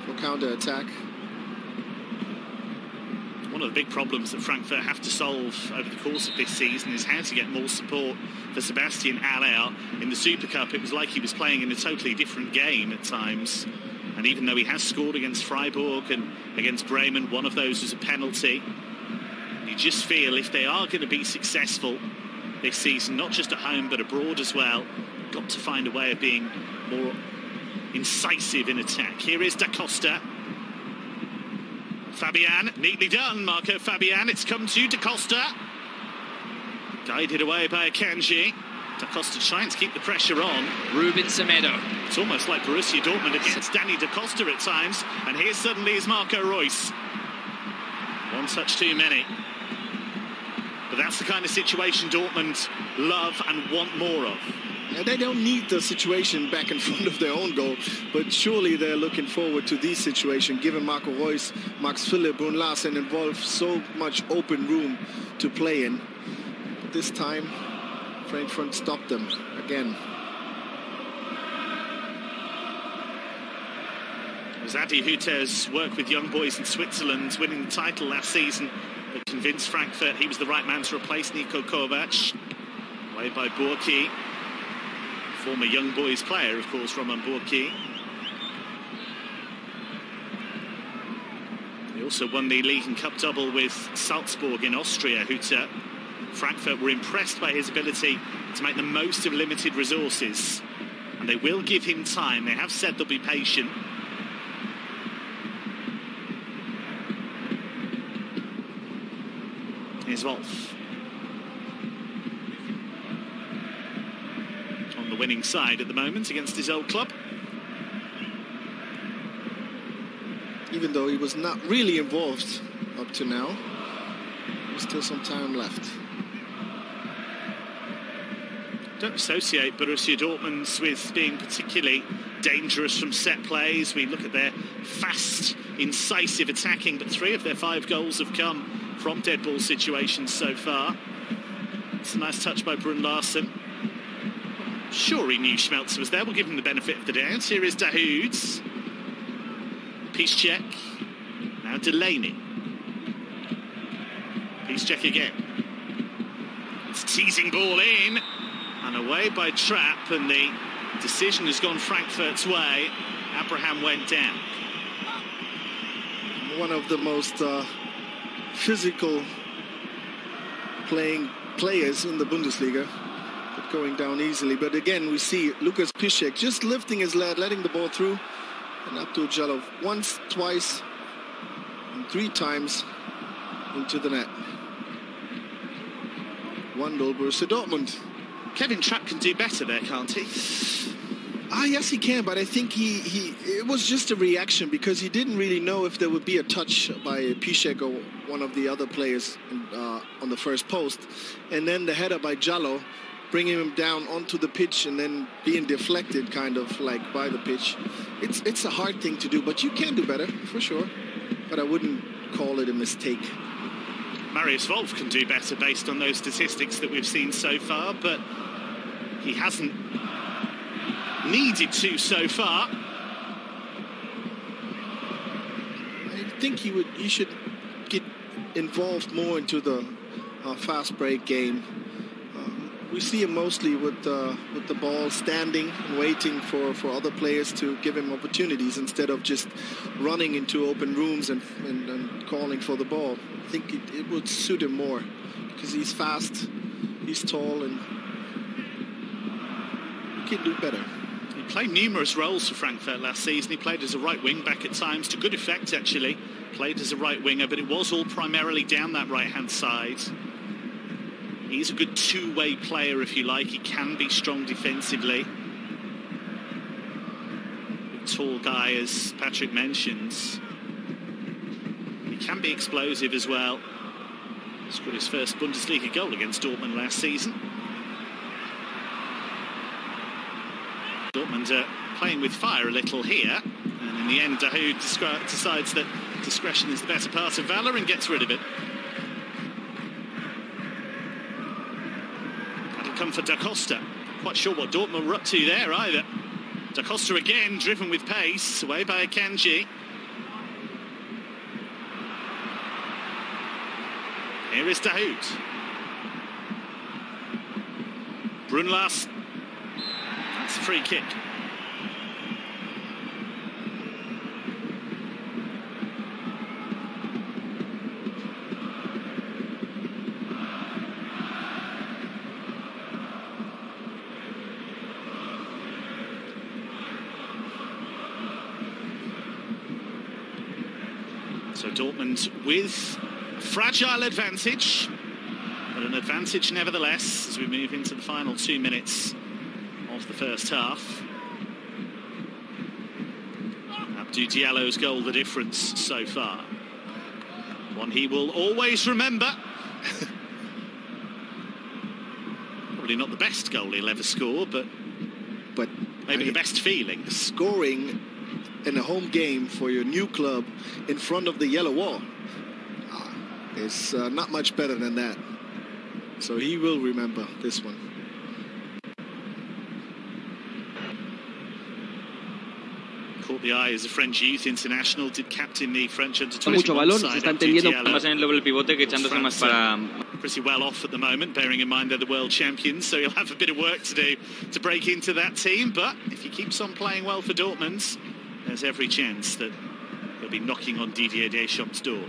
for counter-attack. One of the big problems that Frankfurt have to solve over the course of this season is how to get more support for Sebastian Aller. In the Super Cup, it was like he was playing in a totally different game at times. And even though he has scored against Freiburg and against Bremen, one of those was a penalty. You just feel if they are going to be successful this season, not just at home but abroad as well, got to find a way of being more incisive in attack. Here is Da Costa. Fabian, neatly done, Marco Fabian. It's come to Da Costa. Guided away by Akanji. Da Costa trying to keep the pressure on. Ruben Semedo. It's almost like Borussia Dortmund against Danny Da Costa at times. And here suddenly is Marco Reus. One touch too many. But that's the kind of situation Dortmund love and want more of. And they don't need the situation back in front of their own goal, but surely they're looking forward to this situation, given Marco Reus, Max Philipp, Brun Larsen involved so much open room to play in. But this time, Frankfurt stopped them again. It was Adi Hütter's work with young boys in Switzerland, winning the title last season, that convinced Frankfurt he was the right man to replace Niko Kovac. Played by Burki. Former young boys player, of course, Roman Burki. He also won the League and Cup double with Salzburg in Austria. Hütter. Frankfurt were impressed by his ability to make the most of limited resources. And they will give him time. They have said they'll be patient. Here's Wolf. On the winning side at the moment against his old club. Even though he was not really involved up to now, there's still some time left. Don't associate Borussia Dortmund with being particularly dangerous from set plays. We look at their fast, incisive attacking, but 3 of their 5 goals have come from dead ball situations so far. It's a nice touch by Brun Larsen. Sure, he knew Schmelzer was there. We'll give him the benefit of the doubt. Here is Dahoods. Piszczek. Now Delaney. Piszczek again. It's a teasing ball in. And away by Trapp. And the decision has gone Frankfurt's way. Abraham went down. One of the most physical players in the Bundesliga. Going down easily, but again we see Lukas Piszczek just lifting his lead, letting the ball through, and Abdul Jalal once, twice, and 3 times into the net. 1-0 Borussia Dortmund. Kevin Trapp can do better there, can't he? Yes, he can, but I think it was just a reaction because he didn't really know if there would be a touch by Piszczek or one of the other players on the first post, and then the header by Jalal, bringing him down onto the pitch and then being deflected kind of like by the pitch. It's a hard thing to do, but you can do better, for sure. But I wouldn't call it a mistake. Marius Wolf can do better based on those statistics that we've seen so far, but he hasn't needed to so far. I think he should get involved more into the fast break game. We see him mostly with the ball standing and waiting for other players to give him opportunities instead of just running into open rooms and calling for the ball. I think it would suit him more because he's fast, he's tall, and he can do better. He played numerous roles for Frankfurt last season. He played as a right wing back at times, to good effect actually. Played as a right winger, but it was all primarily down that right-hand side. He's a good two-way player, if you like. He can be strong defensively. A tall guy, as Patrick mentions. He can be explosive as well. Scored his first Bundesliga goal against Dortmund last season. Dortmund are playing with fire a little here. And in the end, Dahoud decides that discretion is the better part of valour and gets rid of it. Come for Da Costa. Quite sure what Dortmund were up to there either. Da Costa again, driven with pace, away by Akanji. Here is Dahoud. Brun Larsen. That's a free kick. So Dortmund with a fragile advantage, but an advantage nevertheless as we move into the final 2 minutes of the first half. Abdou Diallo's goal the difference so far. One he will always remember. Probably not the best goal he'll ever score, but maybe the best feeling. Scoring in a home game for your new club in front of the yellow wall is not much better than that. So he will remember this one. Caught the eye as a French youth international, did captain the French under-21 mucho balón, se side. está entendiendo más en el doble pivote que echándose más para... Pretty well off at the moment, bearing in mind they're the world champions, so he'll have a bit of work to do to break into that team. But if he keeps on playing well for Dortmund, there's every chance that he'll be knocking on Didier Deschamps' door.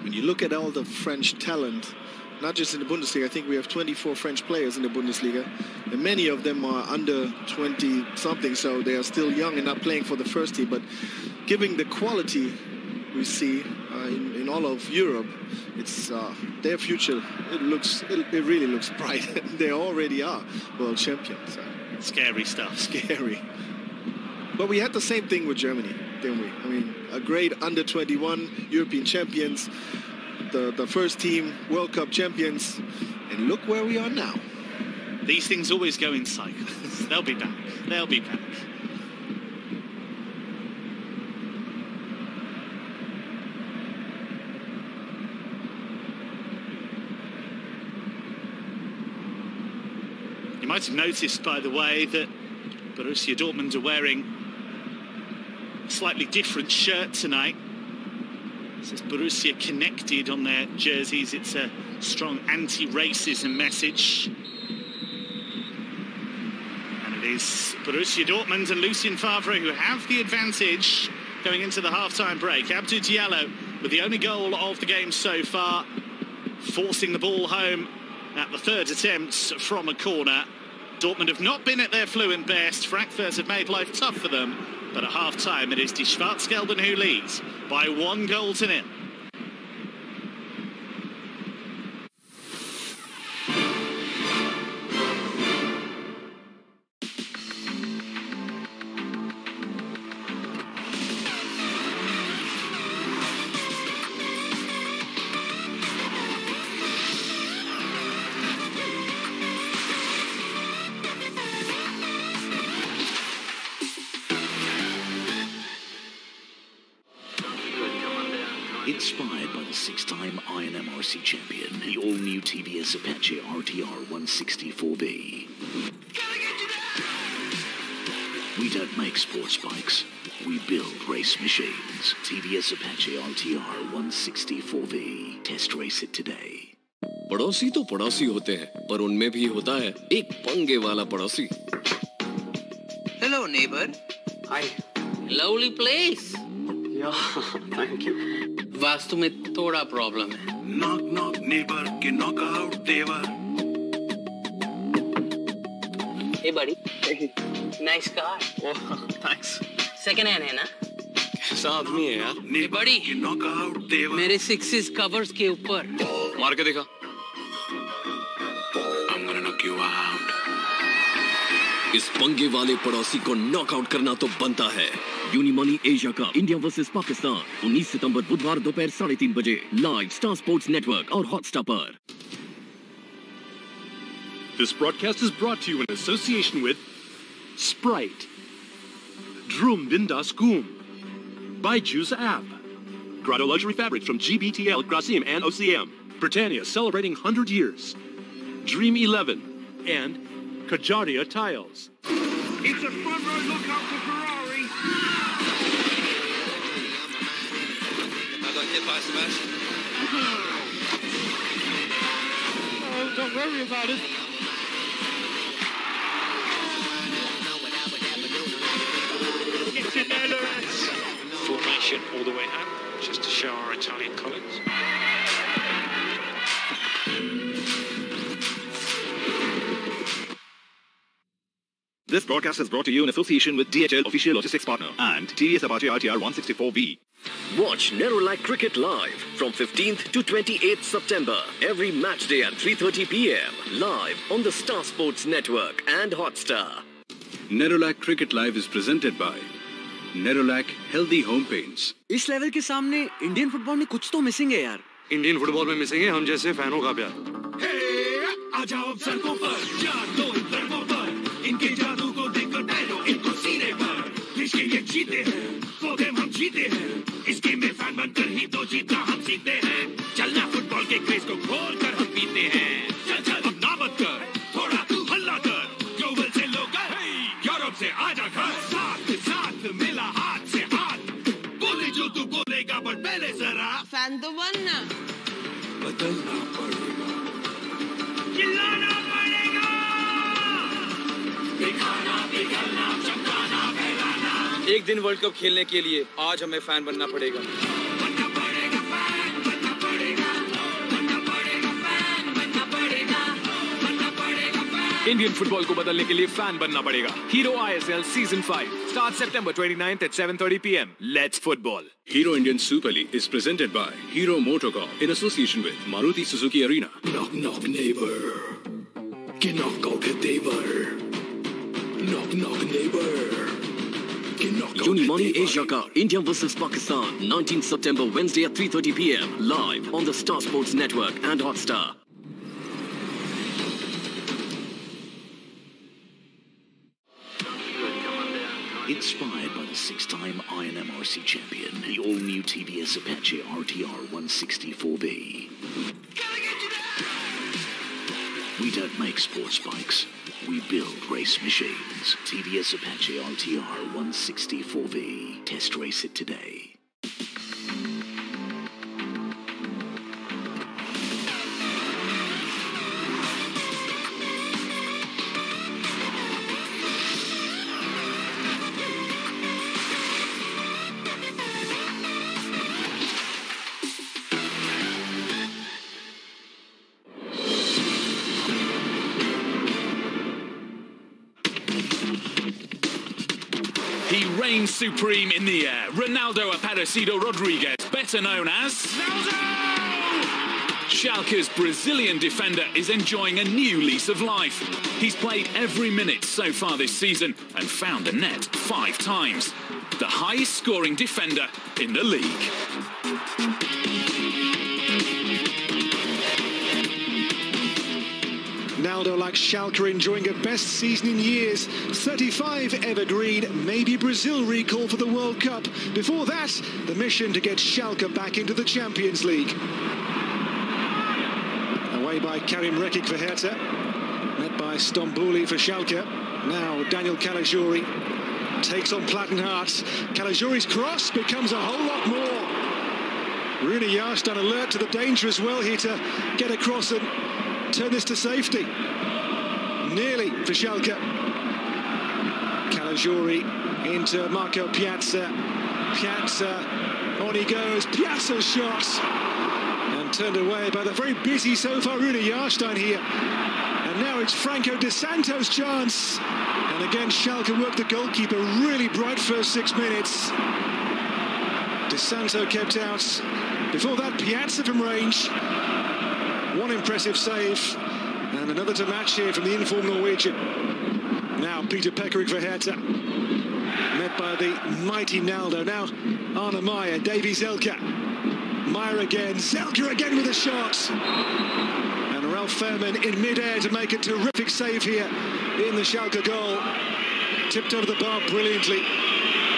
When you look at all the French talent, not just in the Bundesliga, I think we have 24 French players in the Bundesliga, and many of them are under 20-something, so they are still young and not playing for the first team. But given the quality we see in all of Europe, it's their future. It really looks bright. They already are world champions. Scary stuff. Scary. But we had the same thing with Germany, didn't we? I mean, a great under-21 European champions, the first team World Cup champions, and look where we are now. These things always go in cycles. they'll be back. They'll be back. You might have noticed, by the way, that Borussia Dortmund are wearing a slightly different shirt tonight. It says Borussia Connected on their jerseys. It's a strong anti-racism message. And it is Borussia Dortmund and Lucien Favre who have the advantage going into the half-time break. Abdou Diallo with the only goal of the game so far, forcing the ball home at the third attempt from a corner. Dortmund have not been at their fluent best. Frankfurt have made life tough for them. But at half-time, it is Die Schwarz-Gelben who leads by 1-0. Inspired by the 6-time Iron MRC champion, the all-new TVS Apache RTR 164B. We don't make sports bikes, we build race machines. TVS Apache RTR 164B. Test race it today. पड़ोसी तो पड़ोसी होते हैं, पर उनमें भी होता है एक पंगे वाला पड़ोसी. Hello, neighbor. Hi. Lovely place. Yeah, thank you. Vastu में थोड़ा प्रॉब्लम है. Knock knock neighbor के knock out देवर. Hey buddy. Nice car. Oh, thanks. Second hand है ना? कैसा आदमी है यार? Hey buddy. के knock out देवर. मेरे 6s covers के ऊपर. मार के देखा. I'm gonna knock you out. इस पंगे वाले पड़ोसी को नॉकआउट करना तो बनता है. Unimoni Asia cup India versus Pakistan 19 सितंबर बुधवार दोपहर 3:30 बजे लाइव स्टार स्पोर्ट्स नेटवर्क और हॉटस्टार पर. This broadcast is brought to you in association with Sprite, Drum Bindas Goom, Baiju's app, Grotto Luxury Fabrics from GBTL, Grasim and OCM, Britannia celebrating 100 years, Dream 11, and Kajaria Tiles. It's a front row lookout for Ferrari. I got hit by Sebastian. Oh, don't worry about it. It's in there, Lawrence. Formation all the way out, just to show our Italian colleagues. This broadcast is brought to you in association with DHL official logistics partner and TVS Apache RTR 164V. Watch Nerolac Cricket live from 15th to 28th September every match day at 3:30 p.m. live on the Star Sports Network and Hotstar. Nerolac Cricket Live is presented by Nerolac Healthy Home Paints. इस level के सामने Indian football में कुछ तो missing है यार. Indian football में missing है हम जैसे फैनों का प्यार. आ जाओ सड़कों पर, यार दो दरबों पर, इनके जादू को देखकर डालो इनको सीने पर. देश के ये जीते हैं, वो गेम हम जीते हैं. इस गेम में फैन बनकर ही तो जीतना हम सीखते हैं. चलना फुटबॉल के क्रेज को खोल कर हम पीते हैं. चल चल अब ना मत कर, थोड़ा तू हल्ला कर. ग्लोबल से लोकल, यूरोप से आजा घर. साथ साथ मिला हाथ से हाथ. बोले जो तू बोलेगा पर पहले जरा फैन तो बनना. बदलना पड़ेगा, चिल्लाना पड़ेगा. दिखाना पिघलना चमकाना फैलाना. एक दिन वर्ल्ड कप खेलने के लिए आज हमें फैन बनना पड़ेगा. बनना पड़ेगा फैन, बनना पड़ेगा, बनना पड़ेगा फैन, बनना पड़ेगा, बनना पड़ेगा फैन. इंडियन फुटबॉल को बदलने के लिए फैन बनना पड़ेगा. Hero ISL Season 5 starts September 29th at 7:30 p.m. Let's football. Hero Indian Super League is presented by Hero Motocorp in association with Maruti Suzuki Arena. Knock knock neighbor, के knock out के देवर. Knock knock neighbor, के knock out Unimani Asia Cup India versus Pakistan 19th September Wednesday at 3:30 p.m. live on the Star Sports Network and Hotstar. Inspired by the 6-time Iron MRC champion, the all-new TVS Apache RTR 164B. We don't make sports bikes, we build race machines. TVS Apache RTR 164V. Test race it today. He reigns supreme in the air. Ronaldo Aparecido Rodriguez, better known as Schalke's Brazilian defender, is enjoying a new lease of life. He's played every minute so far this season and found the net 5 times. The highest scoring defender in the league. Ronaldo, like Schalke, enjoying a best season in years. 35 evergreen, maybe Brazil recall for the World Cup. Before that, the mission to get Schalke back into the Champions League. Away by Karim Rekik for Hertha. Met by Stambouli for Schalke. Now Daniel Caligiuri takes on Plattenhardt. Caligiuri's cross becomes a whole lot more. Rune Jahrstein alert to the danger as well here to get across and turn this to safety. Nearly for Schalke. Caligiuri into Marco Piazza. Piazza, on he goes. Piazza's shot. And turned away by the very busy so far Rune Jahrstein here. And now it's Franco De Santo's chance. And again, Schalke worked the goalkeeper. Really bright first 6 minutes. De Santo kept out. Before that, Piazza from range. One impressive save, and another to match here from the informed Norwegian. Now Peter Pekarik for Hertha, met by the mighty Naldo. Now Arne Meyer, Davy Zelka, Meyer again, Zelka again with a shot, and Ralph Fairman in mid-air to make a terrific save here in the Schalke goal. Tipped over the bar brilliantly.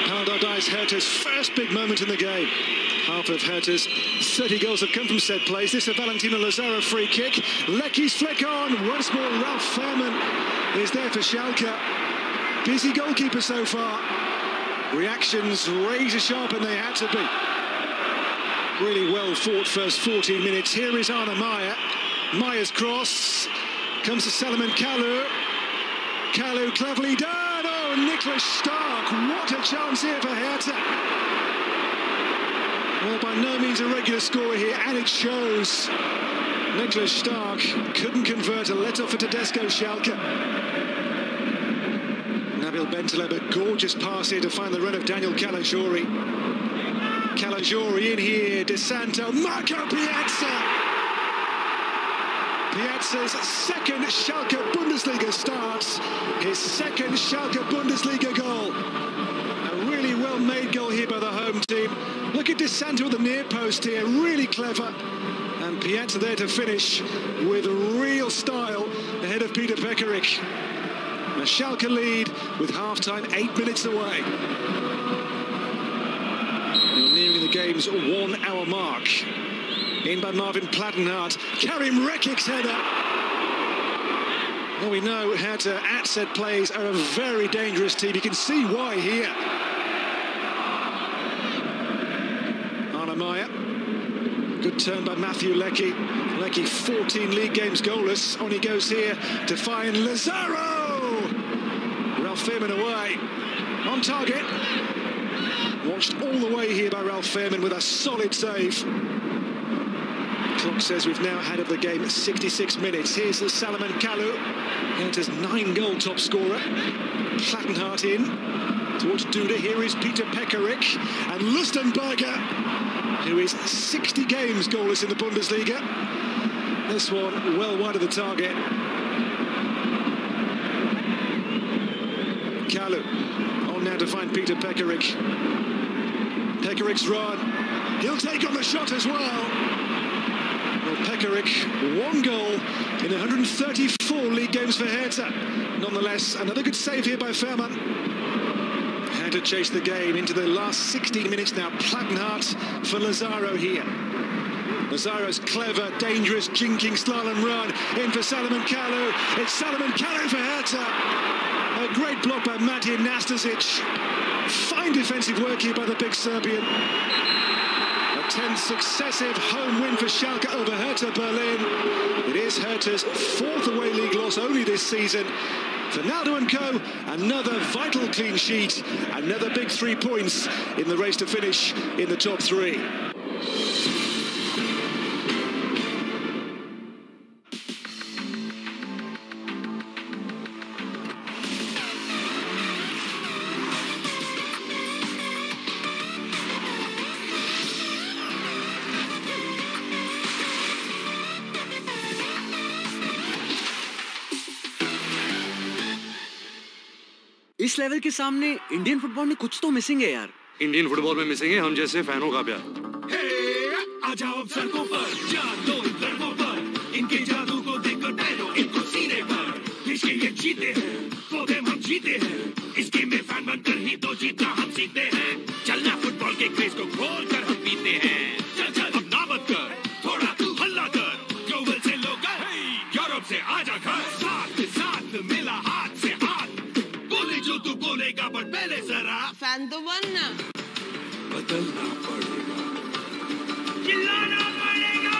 Paradise Hertha's first big moment in the game. Half of Hertha's 30 goals have come from set plays. This is a Valentino Lazaro free kick. Lecky's flick on. Once more, Ralph Fairman is there for Schalke. Busy goalkeeper so far. Reactions razor sharp, and they had to be. Really well fought first 14 minutes. Here is Arne Meyer. Meyer's cross comes to Salomon Kalou. Kalou cleverly done. Oh, Niklas Stark. What a chance here for Hertha. Well, by no means a regular scorer here, and it shows. Niklas Stark couldn't convert, a let-off for Tedesco Schalke. Nabil Bentaleb, a gorgeous pass here to find the run of Daniel Caligiuri. Caligiuri in here, De Santo, Marco Piazza! Piazza's second Schalke Bundesliga start, his second Schalke Bundesliga goal. A really well-made goal here by the home team. Look at De Santo with the near post here, really clever. And Piazza there to finish with real style ahead of Peter Pekarik. A Schalke lead with half-time 8 minutes away. We're nearing the game's 1 hour mark. In by Marvin Plattenhardt. Karim Rekik's header. Well, we know Hertha at set plays are a very dangerous team. You can see why here. Arne Meyer. Good turn by Matthew Leckie. Leckie 14 league games goalless. On he goes here to find Lazaro. Ralph Fairman away. On target. Watched all the way here by Ralph Fairman with a solid save. Clock says we've now had of the game 66 minutes. Here's the Salomon Kalou, Hertha's 9-goal top scorer. Plattenhardt in towards Duda. Here is Peter Pekarik and Lustenberger, who is 60 games goalless in the Bundesliga. This one well wide of the target. Kalou on now to find Peter Pekarik. Pekarik's run. He'll take on the shot as well. Well, Pekarik, 1 goal in 134 league games for Hertha. Nonetheless, another good save here by Fairman. how to chase the game into the last 16 minutes now. Plattenhardt for Lazaro here. Lazaro's clever, dangerous, jinking slalom run in for Salomon Kalou. It's Salomon Kalou for Hertha. A great block by Matija Nastasic. Fine defensive work here by the big Serbian. A 10th successive home win for Schalke over Hertha Berlin. It is Hertha's 4th away league loss only this season. Fernando and co, another vital clean sheet, another big 3 points in the race to finish in the top 3. इस level के सामने Indian football में कुछ तो missing है यार। Indian football में missing है हम जैसे फैनों का प्यार। आ जाओ अब सड़कों पर, जान दो इन लड़कों पर, इनके जादू को देखकर टहलो इनको सीने पर। देश के ये जीते हैं, वो गेम हम जीते हैं, इस गेम में फैन बनकर ही तो जीतना हम सीखते हैं। चलना फुटबॉल के क्रेज को खोल कर हम पीते हैं। चल चल अब ना मत कर, थोड़ा तू हल्ला कर, ग्लोबल से लोकल, यूरोप से आजा घर, साथ साथ मिला हाथ से हाथ, बोले जो तू बोलेगा बट पहले जरा फैन तो बनना, बदलना पड़ेगा, चिल्लाना पड़ेगा,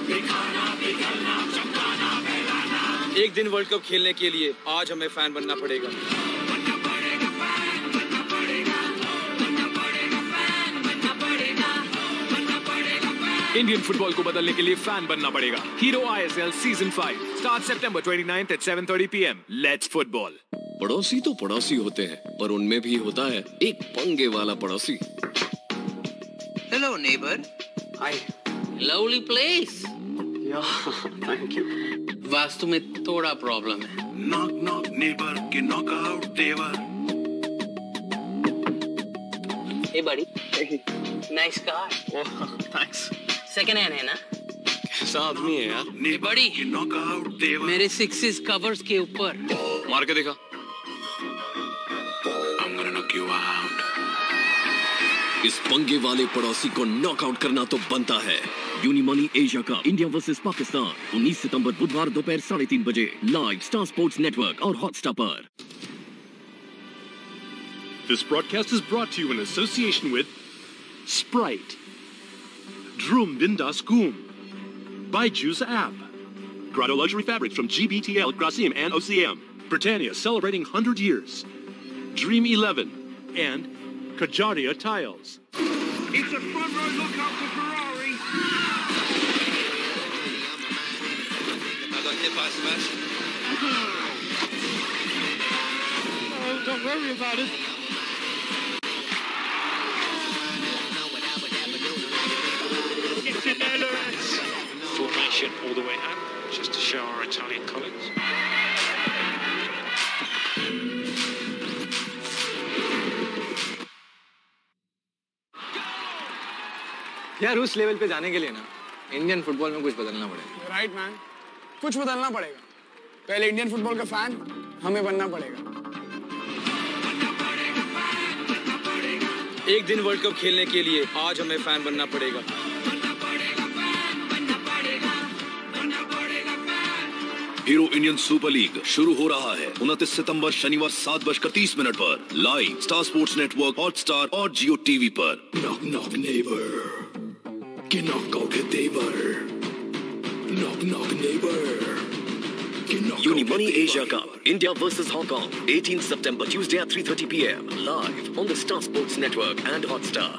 दिखाना पिघलना चमकाना फैलाना। एक दिन वर्ल्ड कप खेलने के लिए आज हमें फैन बनना पड़ेगा। बनना पड़ेगा फैन, बनना पड़ेगा, बनना पड़ेगा फैन, बनना पड़ेगा, बनना पड़ेगा फैन। इंडियन फुटबॉल को बदलने के लिए फैन बनना पड़ेगा। Hero ISL season 5 start September 29th at 7:30 PM. Let's football. पड़ोसी तो पड़ोसी होते हैं, पर उनमें भी होता है एक पंगे वाला पड़ोसी। Hello, neighbor. Hi. Lovely place. Yeah, thank you. Vastu में थोड़ा प्रॉब्लम है। Knock knock neighbor के knockout देवर। Hey buddy. Nice car. Oh, thanks. Second hand है ना? कैसा आदमी है यार? Hey buddy. knockout देवर। मेरे sixes covers के ऊपर। मार के देखा। I'm gonna knock you out. इस पंगे वाले पड़ोसी को नॉकआउट करना तो बनता है। Unimoni Asia cup India versus Pakistan 19 सितंबर बुधवार दोपहर 3:30 बजे लाइव स्टार स्पोर्ट्स नेटवर्क और हॉटस्टार पर। This broadcast is brought to you in association with Sprite, Drum Bindas Goom, by Juice App, Grotto Luxury Fabrics from GBTL, Grasim and OCM, Britannia celebrating 100 years, Dream 11, and Kajaria Tiles. It's a front row look up for Ferrari. I got hit by Sebastian. Oh, don't worry about it. It's in there, Lawrence. Formation all the way up, just to show our Italian colleagues. यार उस level पे जाने के लिए ना Indian football में कुछ बदलना पड़ेगा। राइट मैन, कुछ बदलना पड़ेगा। पहले इंडियन फुटबॉल का फैन हमें बनना पड़ेगा। एक दिन वर्ल्ड कप खेलने के लिए आज हमें फैन बनना पड़ेगा। हीरो इंडियन सुपर लीग शुरू हो रहा है 29 सितंबर शनिवार 7:30 पर live Star Sports network, Hotstar और जियो टीवी पर। Knock knock neighbor के knockout है देवर। Knock knock neighbor के knockout Unimani Asia Cup India versus Hong Kong 18th September Tuesday at 3:30 PM live on the Star Sports Network and Hotstar.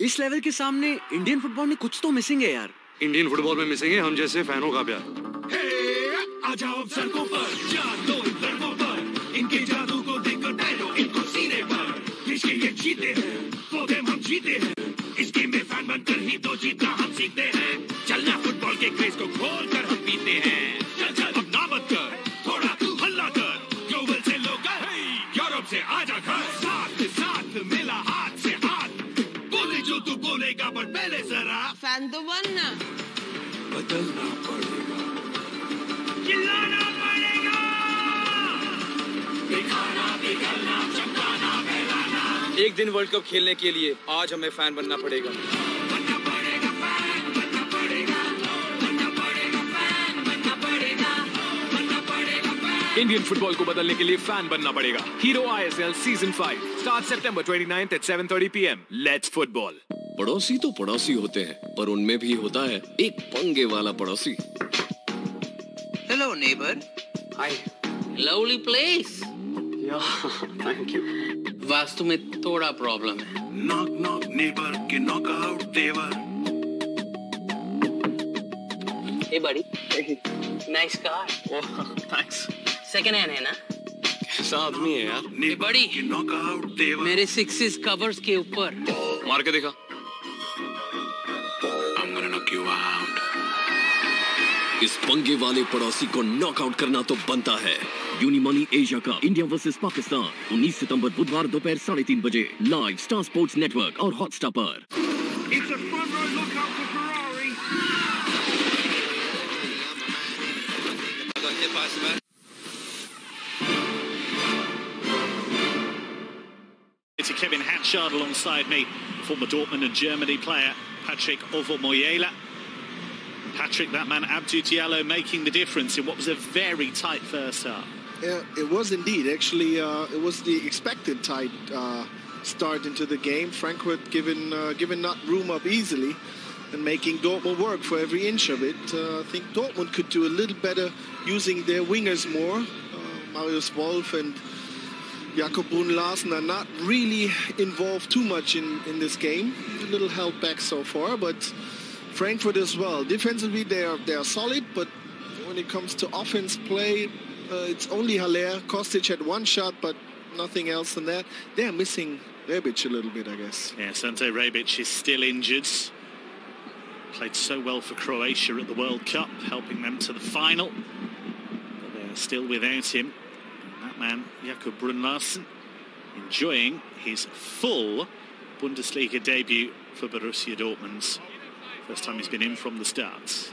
इस level के सामने Indian football में कुछ तो missing है यार। इंडियन फुटबॉल में मिसिंग है हम जैसे फैनों का प्यार। आ जाओ अब सड़कों पर, जान दो इन लड़कों पर, इनके जादू को देखकर टहलो इनको सीने पर। देश के ये जीते हैं, वो गेम हम जीते हैं, इस गेम में फैन बनकर ही तो जीतना हम सीखते हैं। चलना फुटबॉल के क्रेज को खोल कर हम पीते हैं। चल चल अब ना साथ साथ मिला हाथ से हाथ बोले जो तू बोलेगा पर पहले जरा फैन तो बनना बदलना पड़ेगा चिल्लाना पड़ेगा दिखाना बिगड़ना चमकाना फैलाना एक दिन वर्ल्ड कप खेलने के लिए आज हमें फैन बनना पड़ेगा इंडियन फुटबॉल को बदलने के लिए फैन बनना पड़ेगा। Hero ISL season 5 start September 29th at 7:30 PM. Let's football. पड़ोसी तो पड़ोसी होते हैं, पर उनमें भी होता है एक पंगे वाला पड़ोसी। Hello, neighbor. Hi. Lovely place. Yeah, thank you. Vastu में थोड़ा प्रॉब्लम है। Knock knock neighbor के knockout देवर Hey buddy. Nice car. Oh, thanks. Second hand है ना? कैसा आदमी है यार? Hey buddy. के knockout देवर मेरे सिक्सेस कवर्स के ऊपर। मार के देखा। I'm gonna knock you out. इस पंगे वाले पड़ोसी को नॉकआउट करना तो बनता है। यूनिमनी एशिया का इंडिया वर्सेस पाकिस्तान 19 सितंबर बुधवार दोपहर 3:30 बजे लाइव स्टार स्पोर्ट्स नेटवर्क और हॉटस्टार पर। It's a front row lookout for Ferrari. I got hit by Sebastian. To Kevin Hatchard alongside me, former Dortmund and Germany player Patrick Ovomoyela. Patrick, that man Abdou Diallo making the difference in what was a very tight first half. Yeah, it was indeed. Actually, it was the expected tight start into the game. Frankfurt given not room up easily and making Dortmund work for every inch of it. I think Dortmund could do a little better using their wingers more. Marius Wolf and Jakob Brun Larsen are not really involved too much in this game. A little held back so far, but Frankfurt as well. Defensively, they are solid, but when it comes to offense play, it's only Haller. Kostic had one shot, but nothing else than that. They're missing Rebic a little bit, I guess. Yeah, Sante Rebic is still injured. Played so well for Croatia at the World Cup, helping them to the final. But they're still without him. That man, Jakob Brun Larsen, enjoying his full Bundesliga debut for Borussia Dortmund. First time he's been in from the start.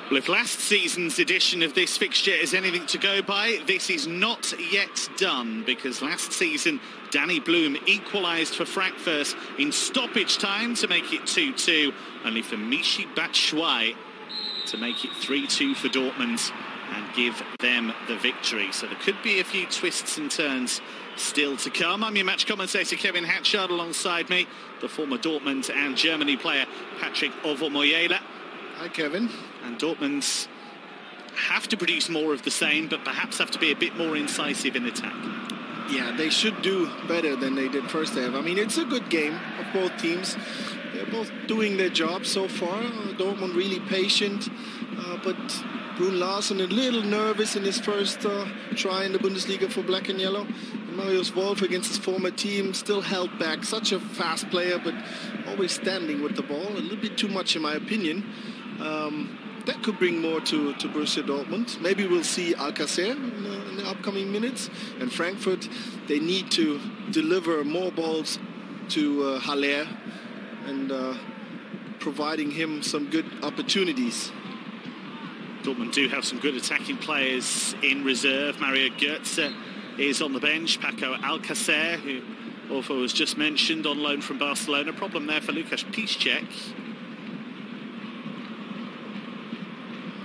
Well, if last season's edition of this fixture is anything to go by, this is not yet done, because last season Danny Blum equalised for Frankfurt in stoppage time to make it 2-2, only for Michy Batshuayi to make it 3-2 for Dortmund and give them the victory. So there could be a few twists and turns still to come. I'm your match commentator Kevin Hatchard, alongside me the former Dortmund and Germany player Patrick Ovomoyela. Hi, Kevin. And Dortmund have to produce more of the same, but perhaps have to be a bit more incisive in attack. Yeah, they should do better than they did first half. I mean, it's a good game of both teams. They're both doing their job so far. Dortmund really patient, but Brun Larsen a little nervous in his first try in the Bundesliga for black and yellow. And Marius Wolf against his former team still held back. Such a fast player, but always standing with the ball. A little bit too much, in my opinion. That could bring more to Borussia Dortmund. Maybe we'll see Alcacer in the upcoming minutes. And Frankfurt, they need to deliver more balls to Haller and providing him some good opportunities. Dortmund do have some good attacking players in reserve. Mario Götze is on the bench. Paco Alcacer, who Orfo was just mentioned, on loan from Barcelona. Problem there for Lukasz Piszczek.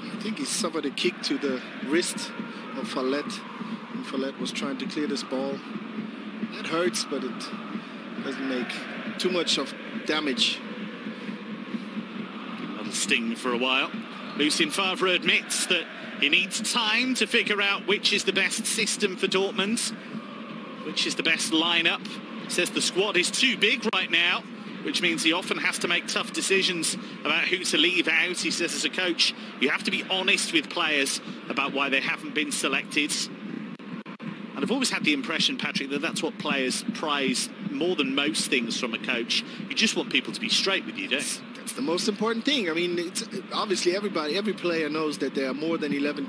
I think he suffered a kick to the wrist of Fallet. And Fallet was trying to clear this ball. That hurts, but it doesn't make too much of damage. That'll sting for a while. Lucien Favre admits that he needs time to figure out which is the best system for Dortmund, which is the best lineup. Says the squad is too big right now, which means he often has to make tough decisions about who to leave out. He says as a coach, you have to be honest with players about why they haven't been selected. And I've always had the impression, Patrick, that that's what players prize more than most things from a coach. You just want people to be straight with you, don't you? That's the most important thing. I mean, it's obviously every player knows that there are more than 11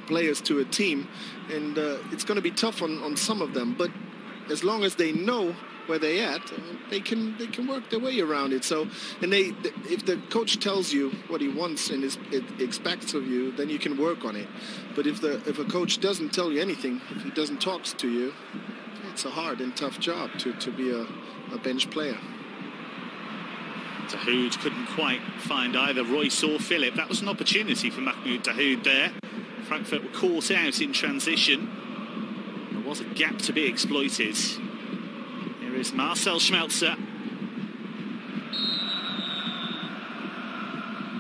players to a team, and it's going to be tough on some of them. But as long as they know where they're at, they can work their way around it. So, and if the coach tells you what he wants and expects of you, then you can work on it. But if a coach doesn't tell you anything, if he doesn't talk to you, it's a hard and tough job to be a bench player. Dahoud couldn't quite find either Royce or Philip. That was an opportunity for Mahmoud Dahoud there. Frankfurt were caught out in transition. There was a gap to be exploited. Here is Marcel Schmelzer.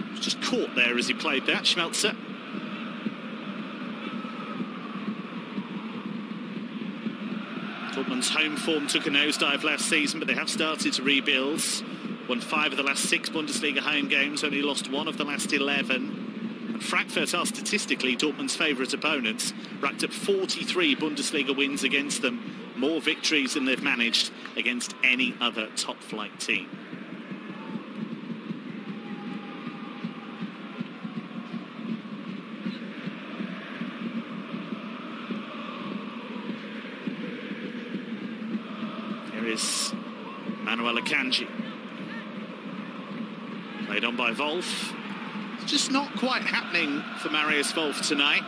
Was just caught there as he played that, Schmelzer. Dortmund's home form took a nosedive last season, but they have started to rebuild. Won 5 of the last 6 Bundesliga home games, only lost 1 of the last 11. And Frankfurt are statistically Dortmund's favourite opponents, racked up 43 Bundesliga wins against them, more victories than they've managed against any other top-flight team. Here is Manuel Akanji. Played on by Wolf. It's just not quite happening for Marius Wolf tonight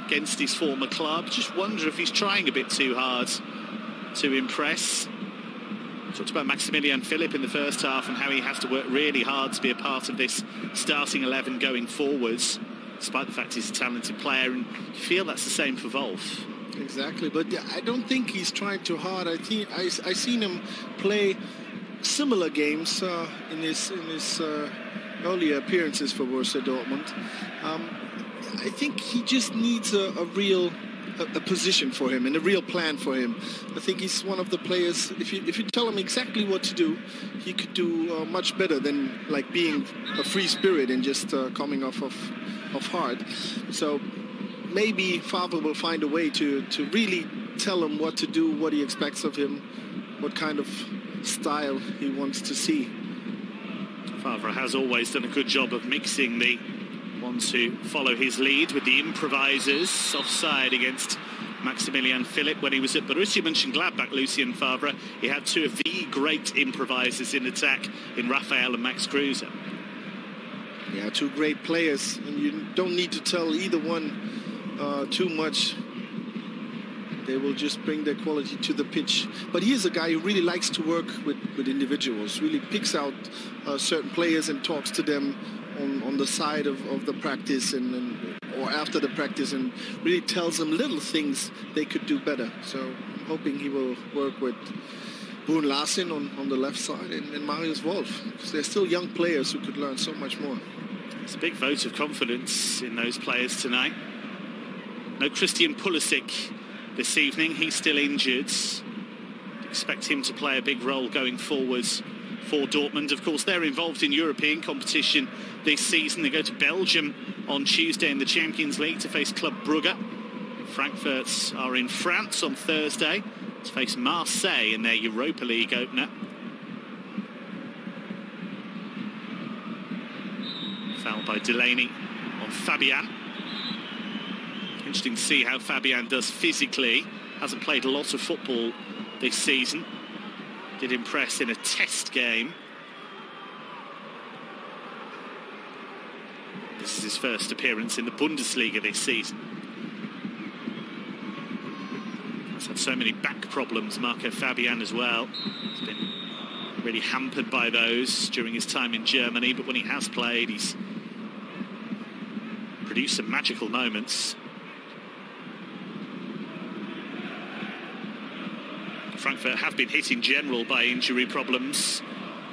against his former club. Just wonder if he's trying a bit too hard to impress. Talked about Maximilian Philip in the first half and how he has to work really hard to be a part of this starting 11 going forwards, despite the fact he's a talented player, and you feel that's the same for Wolf. Exactly, but I don't think he's trying too hard. I think I seen him play similar games in his earlier appearances for Borussia Dortmund. I think he just needs a real position for him and a real plan for him. I think he's one of the players, if you tell him exactly what to do, he could do much better than like being a free spirit and just coming off of hard. So maybe Favre will find a way to really tell him what to do, what he expects of him, what kind of style he wants to see. Favre has always done a good job of mixing the ones who follow his lead with the improvisers. Offside against Maximilian Philip when he was at Borussia Mönchengladbach, Lucien Favre. He had 2 of the great improvisers in attack in Raphael and Max Kruse. Yeah, 2 great players, and you don't need to tell either one too much. They will just bring their quality to the pitch. But he is a guy who really likes to work with individuals, really picks out certain players and talks to them on the side of the practice or after the practice, and really tells them little things they could do better. So I'm hoping he will work with Boone Larsen on the left side and Marius Wolf, because they're still young players who could learn so much more. It's a big vote of confidence in those players tonight. No Christian Pulisic this evening, he's still injured. Expect him to play a big role going forwards for Dortmund. Of course, they're involved in European competition this season. They go to Belgium on Tuesday in the Champions League to face Club Brugge. Frankfurt are in France on Thursday to face Marseille in their Europa League opener. Foul by Delaney on Fabian. Interesting to see how Fabian does physically. Hasn't played a lot of football this season. Did impress in a test game. This is his first appearance in the Bundesliga this season. He's had so many back problems, Marco Fabian as well. He's been really hampered by those during his time in Germany, but when he has played, he's produced some magical moments. Frankfurt have been hit in general by injury problems.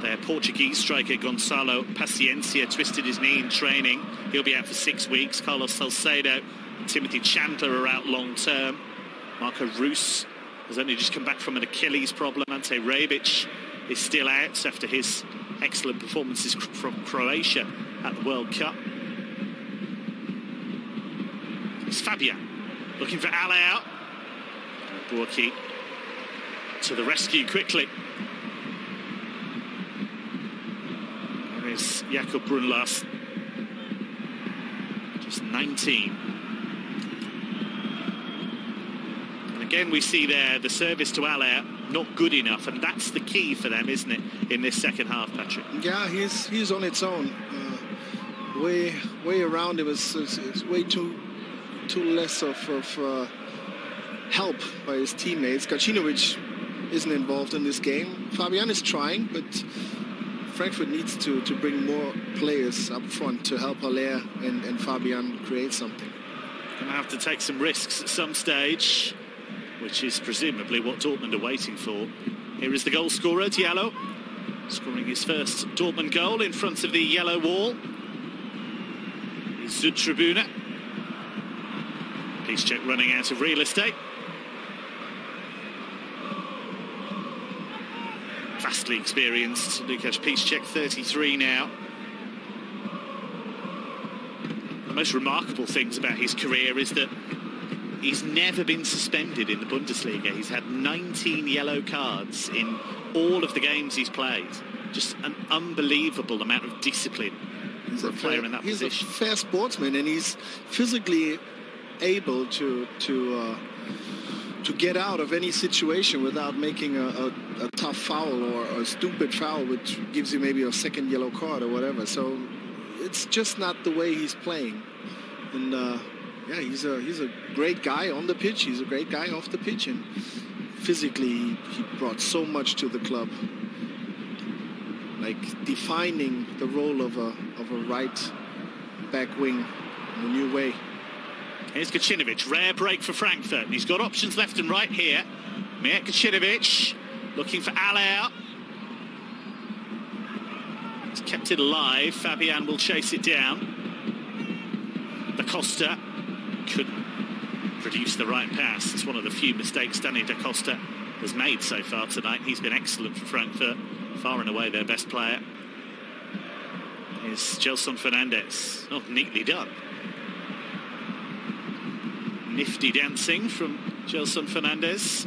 Their Portuguese striker Gonçalo Paciencia twisted his knee in training. He'll be out for 6 weeks. Carlos Salcedo and Timothy Chandler are out long term. Marco Reus has only just come back from an Achilles problem. Ante Rebic is still out after his excellent performances from Croatia at the World Cup. It's Fabian looking for Alao. Burki to the rescue quickly. There is Jakob Brunlas, just 19. And again we see there the service to Allaire not good enough, and that's the key for them, isn't it, in this second half, Patrick? Yeah, he's on its own. Way around him is way too less of help by his teammates. Gacinovic isn't involved in this game. Fabian is trying, but Frankfurt needs to bring more players up front to help Allaire and Fabian create something. Going to have to take some risks at some stage, which is presumably what Dortmund are waiting for. Here is the goal scorer, Diallo, scoring his first Dortmund goal in front of the yellow wall. Südtribüne. Piszczek running out of real estate. Vastly experienced Lukasz Piszczek, 33 now. The most remarkable things about his career is that he's never been suspended in the Bundesliga. He's had 19 yellow cards in all of the games he's played. Just an unbelievable amount of discipline for a player in that position. He's a fair sportsman, and he's physically able to get out of any situation without making a tough foul or a stupid foul, which gives you maybe a second yellow card or whatever. So it's just not the way he's playing. And yeah, he's a great guy on the pitch. He's a great guy off the pitch, and physically he brought so much to the club, like defining the role of a right back wing in a new way. Here's Gacinovic, rare break for Frankfurt, and he's got options left and right here. Mirk Gacinovic looking for Allaire. He's kept it alive. Fabian will chase it down. Da Costa couldn't produce the right pass. It's one of the few mistakes Danny Da Costa has made so far tonight. He's been excellent for Frankfurt, far and away their best player. Here's Gelson Fernandez. Oh, neatly done. Nifty dancing from Gelson Fernandez.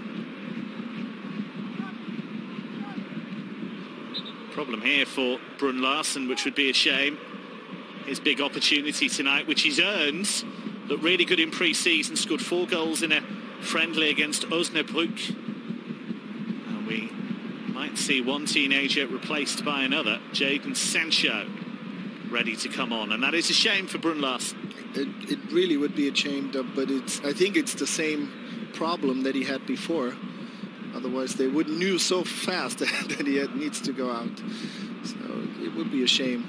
Problem here for Brun Larsen, which would be a shame. His big opportunity tonight, which he's earned. Looked really good in pre-season, scored 4 goals in a friendly against Osnabrück. And we might see one teenager replaced by another, Jadon Sancho, ready to come on. And that is a shame for Brun Larsen. It really would be a shame, but I think it's the same problem that he had before. Otherwise, they wouldn't knew so fast that he needs to go out. So it would be a shame.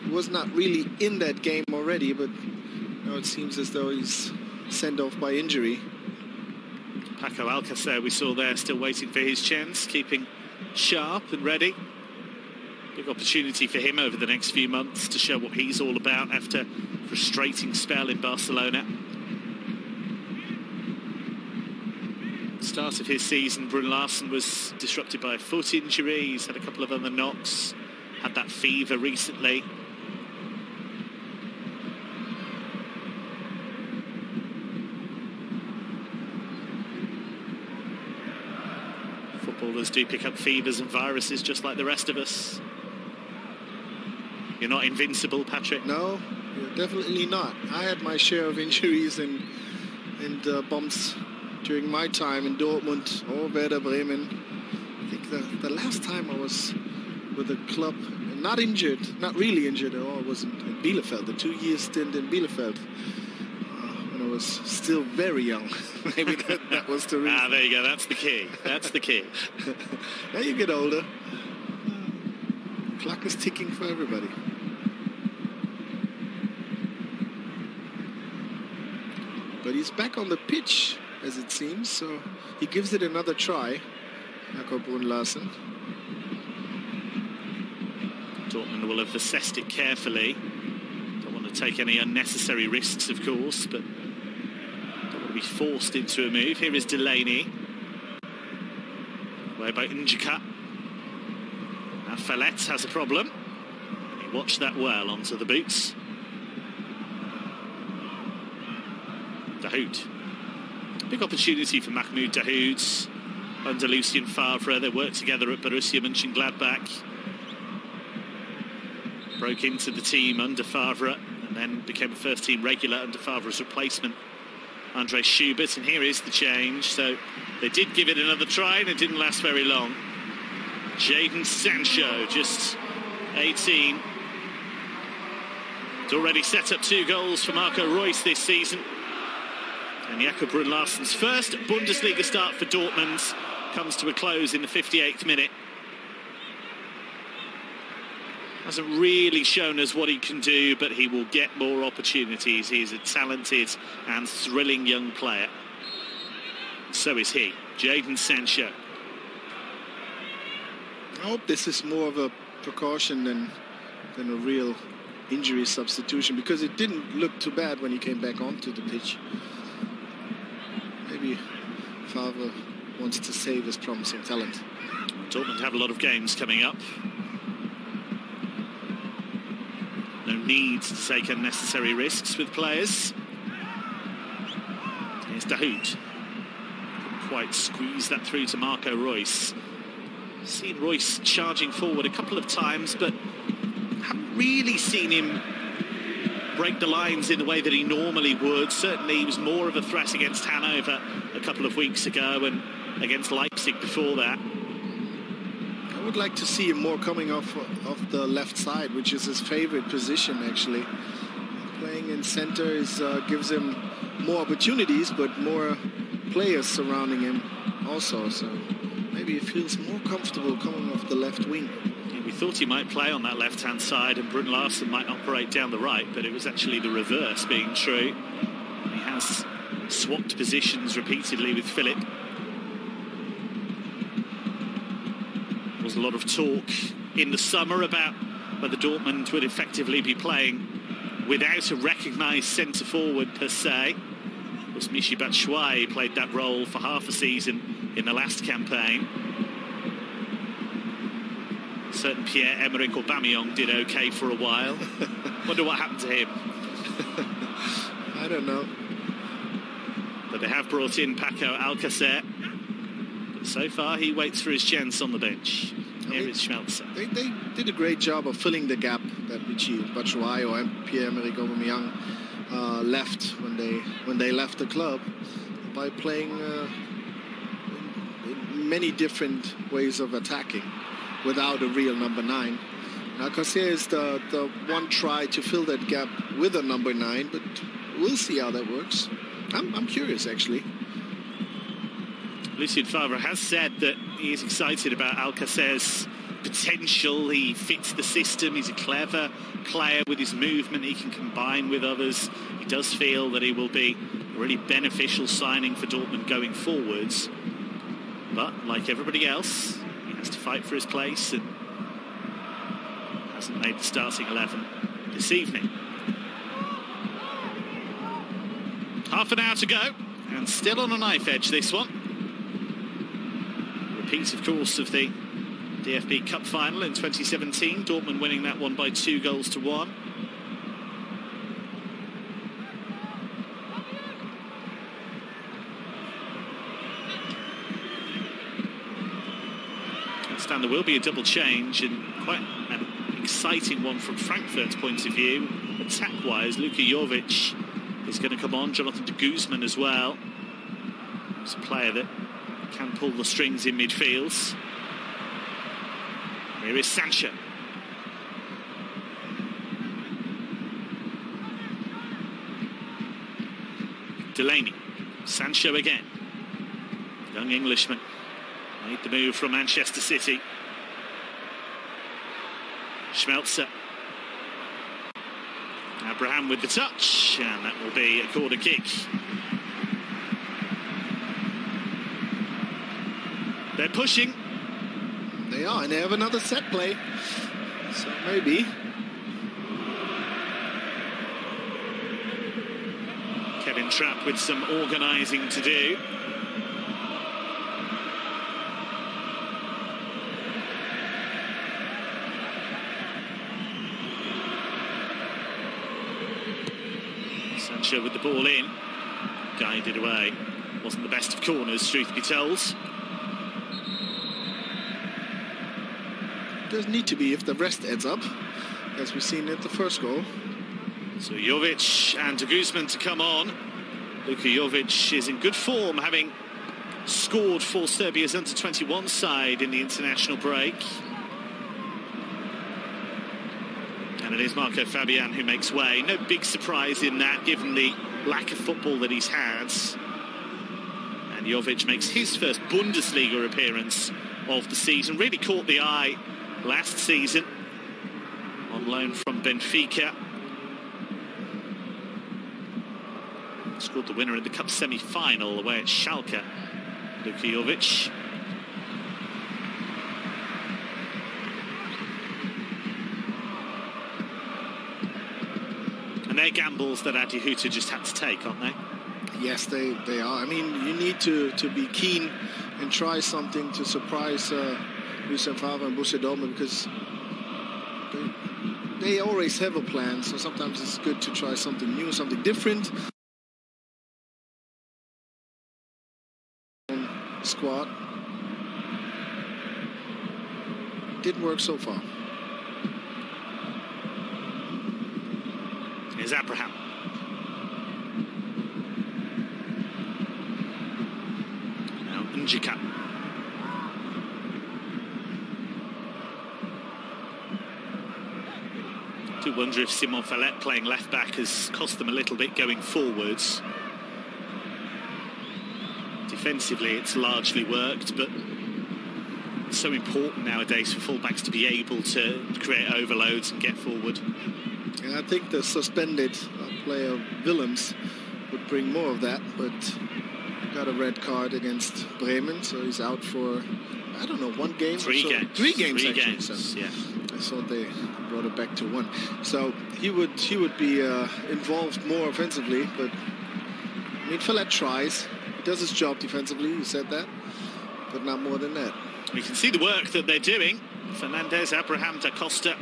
He was not really in that game already, but now it seems as though he's sent off by injury. Paco Alcacer, we saw there, still waiting for his chance, keeping sharp and ready. Big opportunity for him over the next few months to show what he's all about after a frustrating spell in Barcelona. Start of his season, Brun Larsen was disrupted by a foot injury. He's had a couple of other knocks, had that fever recently. Footballers do pick up fevers and viruses just like the rest of us. You're not invincible, Patrick. No, you're definitely not. I had my share of injuries and bumps during my time in Dortmund or Werder Bremen. I think the last time I was with a club, not injured, not really injured at all, was in Bielefeld, the 2-year stint in Bielefeld. When I was still very young. Maybe that was the reason. There you go, that's the key. That's the key. Now you get older. Clock is ticking for everybody. But he's back on the pitch, as it seems, so he gives it another try. Jakob Brun Larsen. Dortmund will have assessed it carefully. Don't want to take any unnecessary risks, of course, but don't want to be forced into a move. Here is Delaney. Away by Njika. Now Fallette has a problem. He watched that well onto the boots. Dahoud. Big opportunity for Mahmoud Dahoud under Lucien Favre. They worked together at Borussia Mönchengladbach. Broke into the team under Favre and then became a first-team regular under Favre's replacement, Andre Schubert. And here is the change. So they did give it another try and it didn't last very long. Jadon Sancho, just 18. It's already set up 2 goals for Marco Reus this season. And Jakob Brun Larsen's first Bundesliga start for Dortmund comes to a close in the 58th minute. Hasn't really shown us what he can do, but he will get more opportunities. He is a talented and thrilling young player. So is he, Jadon Sancho. I hope this is more of a precaution than a real injury substitution, because it didn't look too bad when he came back onto the pitch. Maybe Favre wants to save his promising talent. Dortmund have a lot of games coming up. No need to take unnecessary risks with players. Here's Dahoud. Couldn't quite squeeze that through to Marco Reus. Seen Reus charging forward a couple of times, but haven't really seen him break the lines in the way that he normally would. Certainly he was more of a threat against Hanover a couple of weeks ago and against Leipzig before that. I would like to see him more coming off the left side, which is his favorite position, actually. Playing in center gives him more opportunities, but more players surrounding him also. So maybe he feels more comfortable coming off the left wing. Yeah, we thought he might play on that left-hand side and Brun Larsen might operate down the right, but it was actually the reverse being true. He has swapped positions repeatedly with Philip. There was a lot of talk in the summer about whether Dortmund would effectively be playing without a recognised centre-forward per se. Of course, Michy Batshuayi played that role for half a season in the last campaign. Certain Pierre-Emerick Aubameyang did okay for a while. Wonder what happened to him. I don't know. But they have brought in Paco Alcacer. So far, he waits for his chance on the bench. Here is Schmelzer. They did a great job of filling the gap that Michy Batshuayi or Pierre-Emerick Aubameyang left when they left the club by playing many different ways of attacking without a real number 9. Alcacer is the one try to fill that gap with a number 9, but we'll see how that works. I'm curious, actually. Lucien Favre has said that he is excited about Alcacer's potential. He fits the system. He's a clever player with his movement. He can combine with others. He does feel that he will be a really beneficial signing for Dortmund going forwards. But like everybody else, he has to fight for his place and hasn't made the starting 11 this evening. Half an hour to go and still on a knife edge, this one. Repeat, of course, of the DFB Cup final in 2017. Dortmund winning that one by 2-1. I understand there will be a double change and quite an exciting one from Frankfurt's point of view. Attack-wise, Luka Jovic is going to come on. Jonathan de Guzman as well. He's a player that can pull the strings in midfield. Here is Sancho. Delaney. Sancho again. Young Englishman. Made the move from Manchester City. Schmelzer. Abraham with the touch, and that will be a corner kick. They're pushing. They are, and they have another set play. So maybe. Kevin Trapp with some organising to do. Sancho with the ball in. Guided away. Wasn't the best of corners, truth be told. Doesn't need to be if the rest adds up, as we've seen at the first goal. So Jovic and De Guzman to come on. Luka Jovic is in good form, having scored for Serbia's under-21 side in the international break. And it is Marco Fabian who makes way. No big surprise in that, given the lack of football that he's had. And Jovic makes his first Bundesliga appearance of the season. Really caught the eye last season on loan from Benfica. Scored the winner in the cup semi-final away at Schalke. Luka Jovic. And they're gambles that Adi Huta just had to take, aren't they? Yes, they are. I mean, you need to be keen and try something to surprise Lucien Favre and Borussia Dortmund, because they always have a plan. So sometimes it's good to try something new, something different. Squad didn't work so far. Here's Abraham. Now Njika. I do wonder if Simon Fallet playing left back has cost them a little bit going forwards. Defensively, it's largely worked, but it's so important nowadays for fullbacks to be able to create overloads and get forward. And I think the suspended player Willems would bring more of that, but got a red card against Bremen, so he's out for, I don't know, 1 game? Three games. Three games, actually. Games, so yeah. I thought they brought it back to 1. So he would be involved more offensively, but I mean, Fallet tries. Does his job defensively, you said that, but not more than that. We can see the work that they're doing. Fernandez, Abraham, Da Costa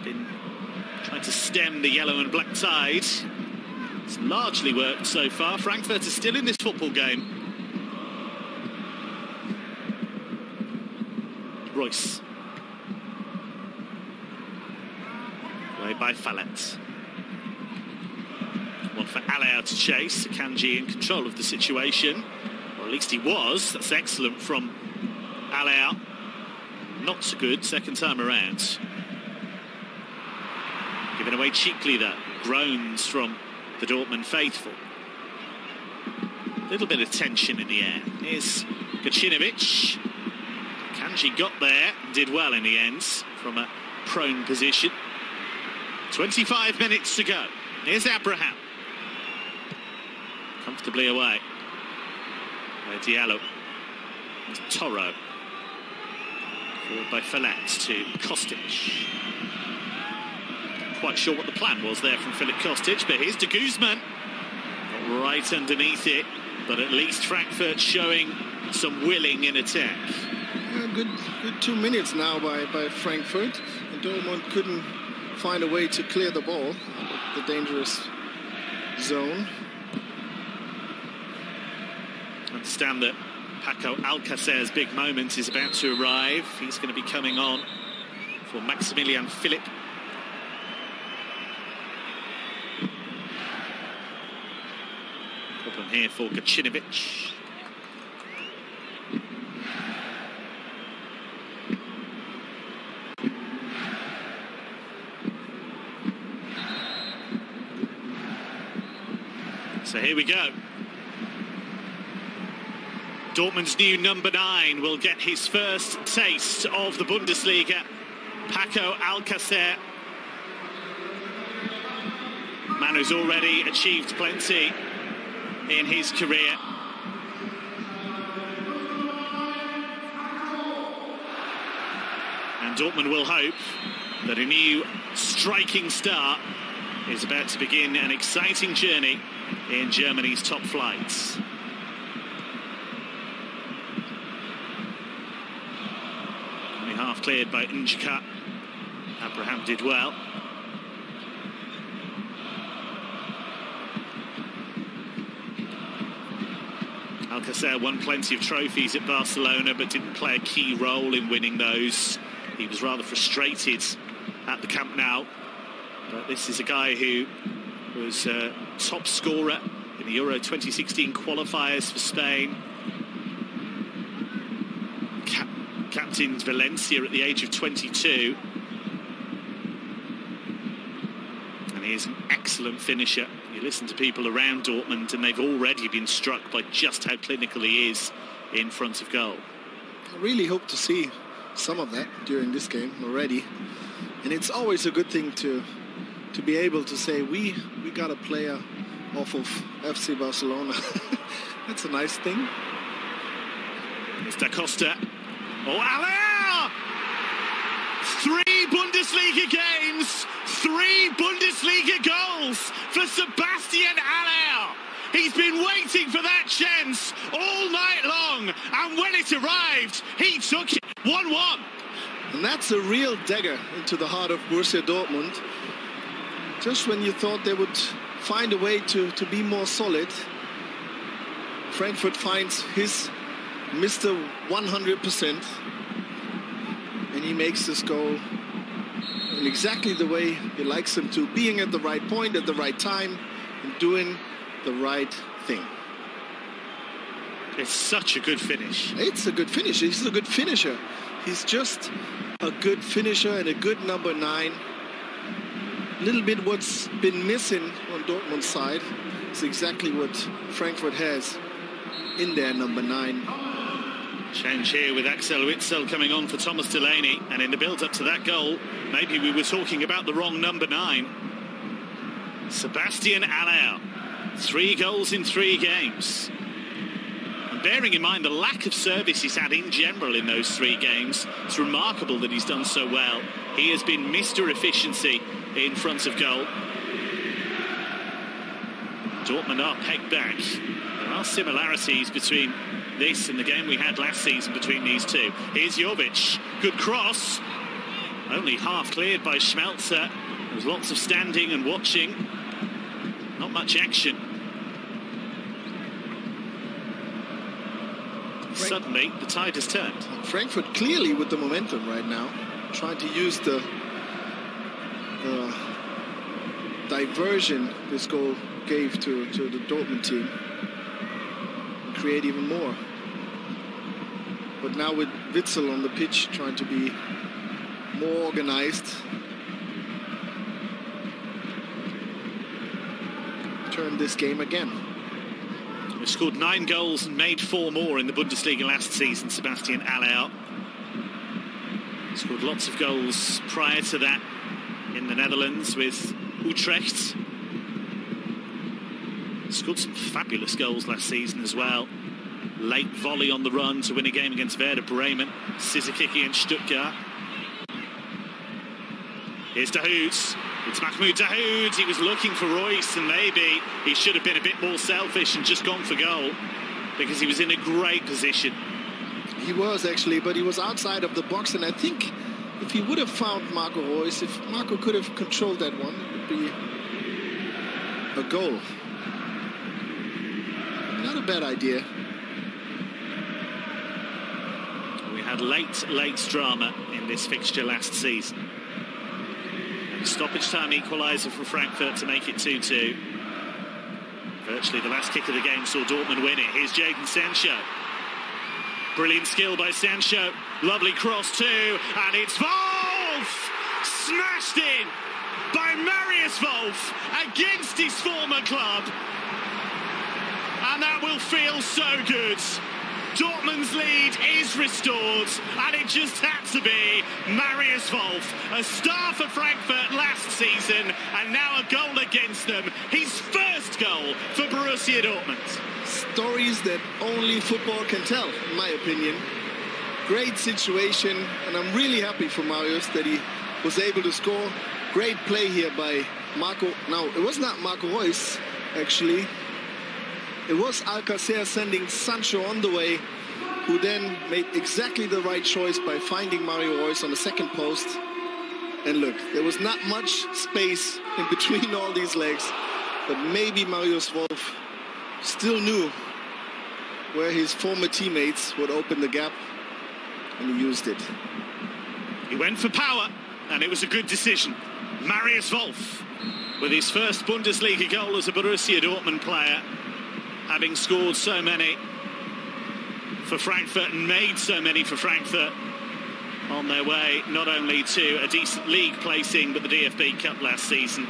been trying to stem the yellow and black tide. It's largely worked so far. Frankfurt is still in this football game. Royce. Played by Fallet. One for Alea to chase. Kanji in control of the situation. Or at least he was. That's excellent from Alea. Not so good second time around. Given away cheaply though. Groans from the Dortmund faithful. A little bit of tension in the air. Here's Gacinovic. Kanji got there and did well in the end from a prone position. 25 minutes to go. Here's Abraham. Comfortably away. Diallo. There's Toro. Forward by Fallet to Kostic. Quite sure what the plan was there from Filip Kostic, but here's De Guzman. Right underneath it, but at least Frankfurt showing some willing in attack. Good 2 minutes now by Frankfurt. And Dortmund couldn't find a way to clear the ball, the dangerous zone. Understand that Paco Alcacer's big moment is about to arrive. He's going to be coming on for Maximilian Philipp. Problem here for Gacinovic. So here we go. Dortmund's new number 9 will get his first taste of the Bundesliga. Paco Alcacer. Man who's already achieved plenty in his career. And Dortmund will hope that a new striking start is about to begin an exciting journey in Germany's top flights. Only half cleared by Njika. Abraham did well. Alcacer won plenty of trophies at Barcelona, but didn't play a key role in winning those. He was rather frustrated at the Camp Nou. But this is a guy who was top scorer in the Euro 2016 qualifiers for Spain. Captained Valencia at the age of 22. And he is an excellent finisher. You listen to people around Dortmund and they've already been struck by just how clinical he is in front of goal. I really hope to see some of that during this game already. And it's always a good thing to be able to say we got a player off of FC Barcelona. That's a nice thing. It's Da Costa. Oh, Allaire! 3 Bundesliga games, 3 Bundesliga goals for Sebastian Allaire. He's been waiting for that chance all night long, and when it arrived, he took it. 1-1. And that's a real dagger into the heart of Borussia Dortmund. Just when you thought they would find a way to be more solid, Frankfurt finds his Mr. 100%, and he makes this goal in exactly the way he likes him to, being at the right point at the right time and doing the right thing. It's such a good finish. It's a good finish. He's a good finisher. He's just a good finisher and a good number 9. A little bit what's been missing on Dortmund's side is exactly what Frankfurt has in their number 9. Change here with Axel Witsel coming on for Thomas Delaney, and in the build-up to that goal, maybe we were talking about the wrong number 9. Sebastian Allaire, 3 goals in 3 games. And bearing in mind the lack of service he's had in general in those 3 games, it's remarkable that he's done so well. He has been Mr. Efficiency in front of goal. Dortmund are pegged back. There are similarities between this and the game we had last season between these two. Here's Jovic. Good cross. Only half cleared by Schmelzer. There's lots of standing and watching. Not much action. Suddenly, the tide has turned. Frankfurt clearly with the momentum right now. Trying to use the diversion this goal gave to the Dortmund team. And create even more. But now with Witsel on the pitch, trying to be more organized. Turn this game again. He scored 9 goals and made 4 more in the Bundesliga last season, Sebastian Allaire. Scored lots of goals prior to that in the Netherlands with Utrecht. Scored some fabulous goals last season as well. Late volley on the run to win a game against Werder Bremen. Scissor kick against Stuttgart. Here's Dahoud. It's Mahmoud Dahoud. He was looking for Royce, and maybe he should have been a bit more selfish and just gone for goal, because he was in a great position. He was actually, but he was outside of the box, and I think if he would have found Marco Reus, if Marco could have controlled that one, it would be a goal. Not a bad idea. We had late drama in this fixture last season. Stoppage time equaliser for Frankfurt to make it 2-2. Virtually the last kick of the game saw Dortmund win it. Here's Jadon Sancho. Brilliant skill by Sancho. Lovely cross too. And it's Wolf! Smashed in by Marius Wolf against his former club. And that will feel so good. Dortmund's lead is restored, and it just had to be Marius Wolf, a star for Frankfurt last season, and now a goal against them. His first goal for Borussia Dortmund. Stories that only football can tell, in my opinion. Great situation, and I'm really happy for Marius that he was able to score. Great play here by Marco. Now, it was not Marco Reus, actually. It was Alcacer sending Sancho on the way, who then made exactly the right choice by finding Mario Reus on the second post. And look, there was not much space in between all these legs, but maybe Marius Wolf still knew where his former teammates would open the gap, and he used it. He went for power, and it was a good decision. Marius Wolf, with his first Bundesliga goal as a Borussia Dortmund player, having scored so many for Frankfurt and made so many for Frankfurt on their way not only to a decent league placing but the DFB Cup last season.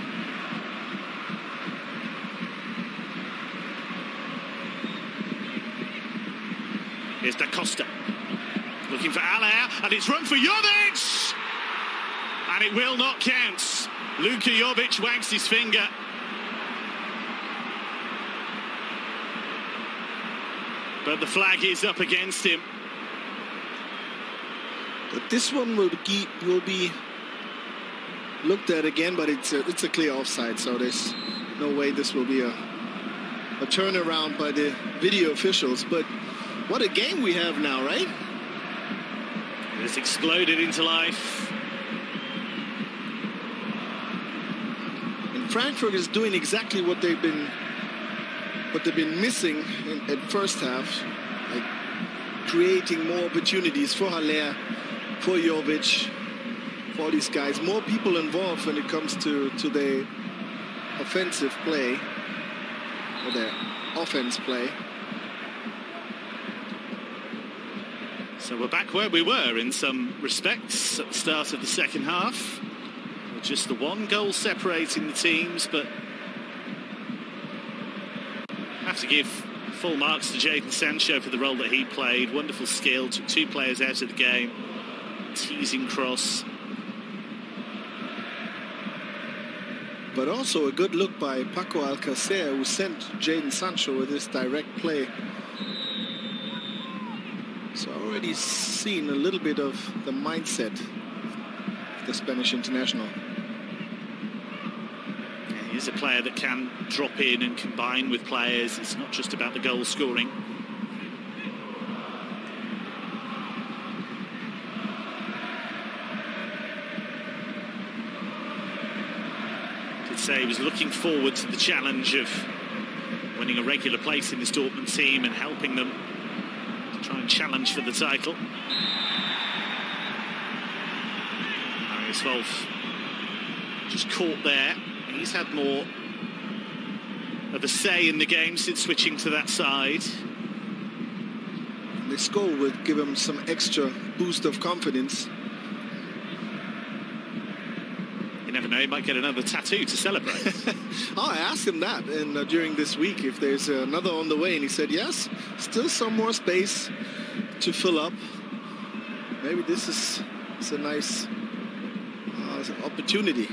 Here's Da Costa looking for Allaire, and it's run for Jovic, and it will not count. Luka Jovic wags his finger. But the flag is up against him. But this one will be looked at again, but it's a clear offside, so there's no way this will be a turnaround by the video officials. But what a game we have now, right? It's exploded into life. And Frankfurt is doing exactly what they've been missing at first half, like creating more opportunities for Haller, for Jovic, for all these guys. More people involved when it comes to their offensive play, or their offense play. So we're back where we were in some respects at the start of the second half. With just the one goal separating the teams, but have to give full marks to Jadon Sancho for the role that he played. Wonderful skill, took two players out of the game. Teasing cross. But also a good look by Paco Alcacer, who sent Jadon Sancho with this direct play. So already seen a little bit of the mindset of the Spanish international. He's a player that can drop in and combine with players. It's not just about the goal scoring. I did say he was looking forward to the challenge of winning a regular place in this Dortmund team and helping them to try and challenge for the title. Marius Wolf just caught there. He's had more of a say in the game since switching to that side. This goal would give him some extra boost of confidence. You never know, he might get another tattoo to celebrate. I asked him that during this week if there's another on the way, and he said yes, still some more space to fill up. Maybe this is a nice opportunity.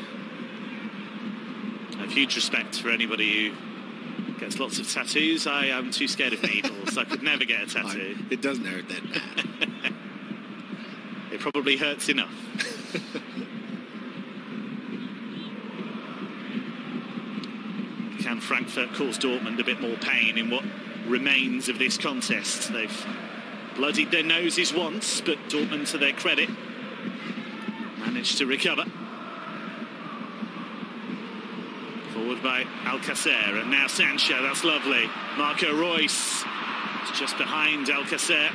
I have huge respect for anybody who gets lots of tattoos. I am too scared of needles. I could never get a tattoo. It doesn't hurt that bad. It probably hurts enough. Can Frankfurt cause Dortmund a bit more pain in what remains of this contest? They've bloodied their noses once, but Dortmund, to their credit, managed to recover. Forward by Alcacer, and now Sancho, that's lovely. Marco Reus is just behind Alcacer.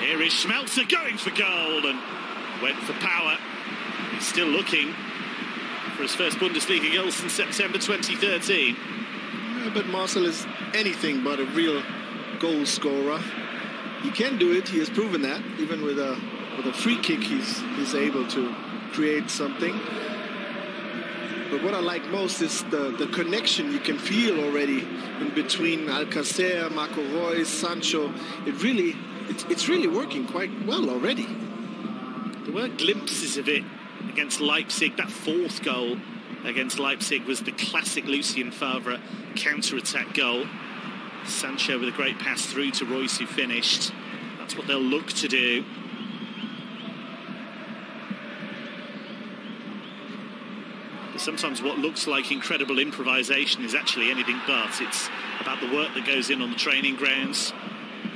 Here is Schmelzer going for goal and went for power. He's still looking for his first Bundesliga goal since September 2013. Yeah, but Marcel is anything but a real goal scorer. He can do it, he has proven that. Even with a free kick, he's able to create something. But what I like most is the connection you can feel already in between Alcacer, Marco Reus, Sancho. It's really working quite well already. There were glimpses of it against Leipzig. That fourth goal against Leipzig was the classic Lucien Favre counter-attack goal. Sancho with a great pass through to Reus, who finished. That's what they'll look to do. Sometimes what looks like incredible improvisation is actually anything but. It's about the work that goes in on the training grounds.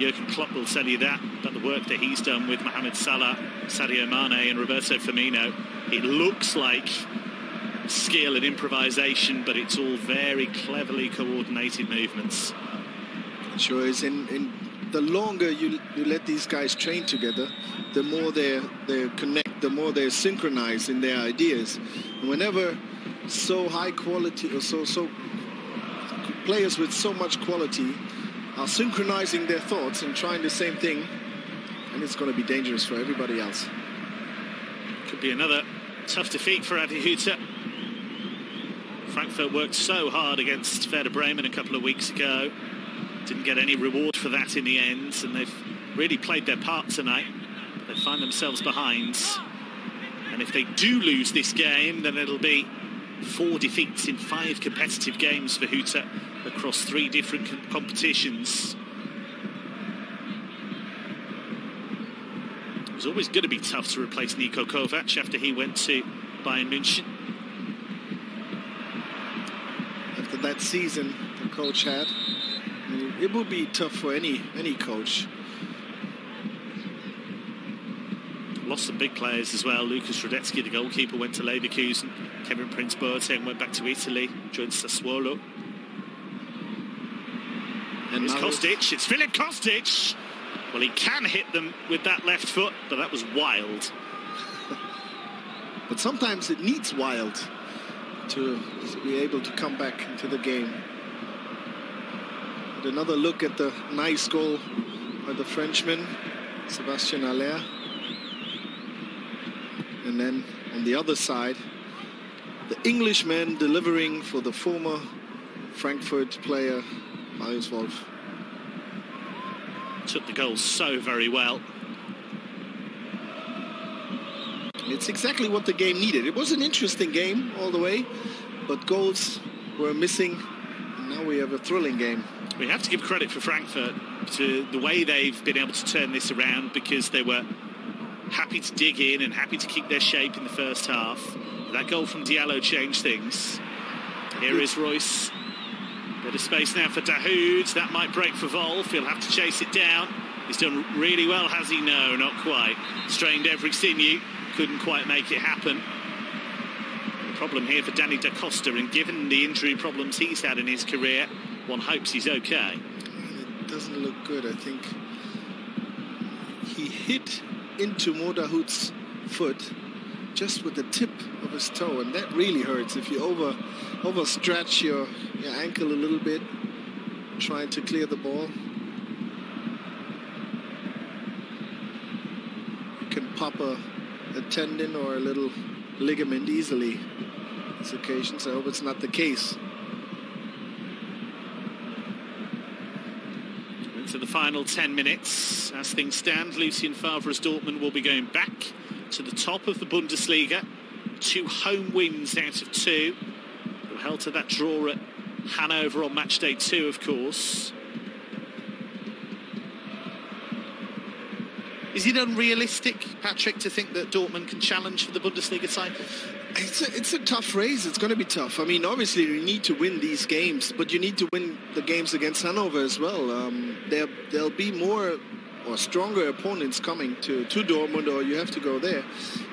Jurgen Klopp will tell you that, about the work that he's done with Mohamed Salah, Sadio Mane and Roberto Firmino. It looks like skill and improvisation, but it's all very cleverly coordinated movements. Sure is. In the longer you let these guys train together, the more they connect, the more they're synchronized in their ideas. And whenever so high quality or so players with so much quality are synchronizing their thoughts and trying the same thing, and it's going to be dangerous for everybody else. Could be another tough defeat for Adi Hütter. Frankfurt worked so hard against Werder Bremen a couple of weeks ago. Didn't get any reward for that in the end, and they've really played their part tonight. But they find themselves behind. And if they do lose this game, then it'll be 4 defeats in 5 competitive games for Hütter across 3 different competitions. It was always going to be tough to replace Niko Kovac after he went to Bayern München. After that season the coach had, it would be tough for any coach. Lost some big players as well. Lukas Radetzky, the goalkeeper, went to Leverkusen. Kevin Prince Boateng went back to Italy, joined Sassuolo. And it's Kostic. It's Filip Kostic. Well, he can hit them with that left foot, but that was wild. But sometimes it needs wild to be able to come back into the game. And another look at the nice goal by the Frenchman, Sébastien Haller. And then on the other side, the Englishman delivering for the former Frankfurt player, Marius Wolf. Took the goal so very well. It's exactly what the game needed. It was an interesting game all the way, but goals were missing. And now we have a thrilling game. We have to give credit for Frankfurt to the way they've been able to turn this around, because they were happy to dig in and happy to keep their shape in the first half. That goal from Diallo changed things. Here is Royce. Bit of space now for Dahoud. That might break for Wolf. He'll have to chase it down. He's done really well, has he? No, not quite. Strained every sinew. Couldn't quite make it happen. The problem here for Danny Da Costa, and given the injury problems he's had in his career, one hopes he's okay. It doesn't look good, I think. He hit into Dahoud's foot just with the tip of his toe, and that really hurts if you overstretch your ankle a little bit trying to clear the ball. You can pop a tendon or a little ligament easily on this occasion, so I hope it's not the case. Into the final 10 minutes. As things stand, Lucien Favre's Dortmund will be going back to the top of the Bundesliga. 2 home wins out of 2. Who held to that draw at Hanover on match day 2, of course. Is it unrealistic, Patrick, to think that Dortmund can challenge for the Bundesliga title? It's a tough race. It's going to be tough. I mean, obviously you need to win these games, but you need to win the games against Hanover as well. There'll be more or stronger opponents coming to Dortmund, or you have to go there.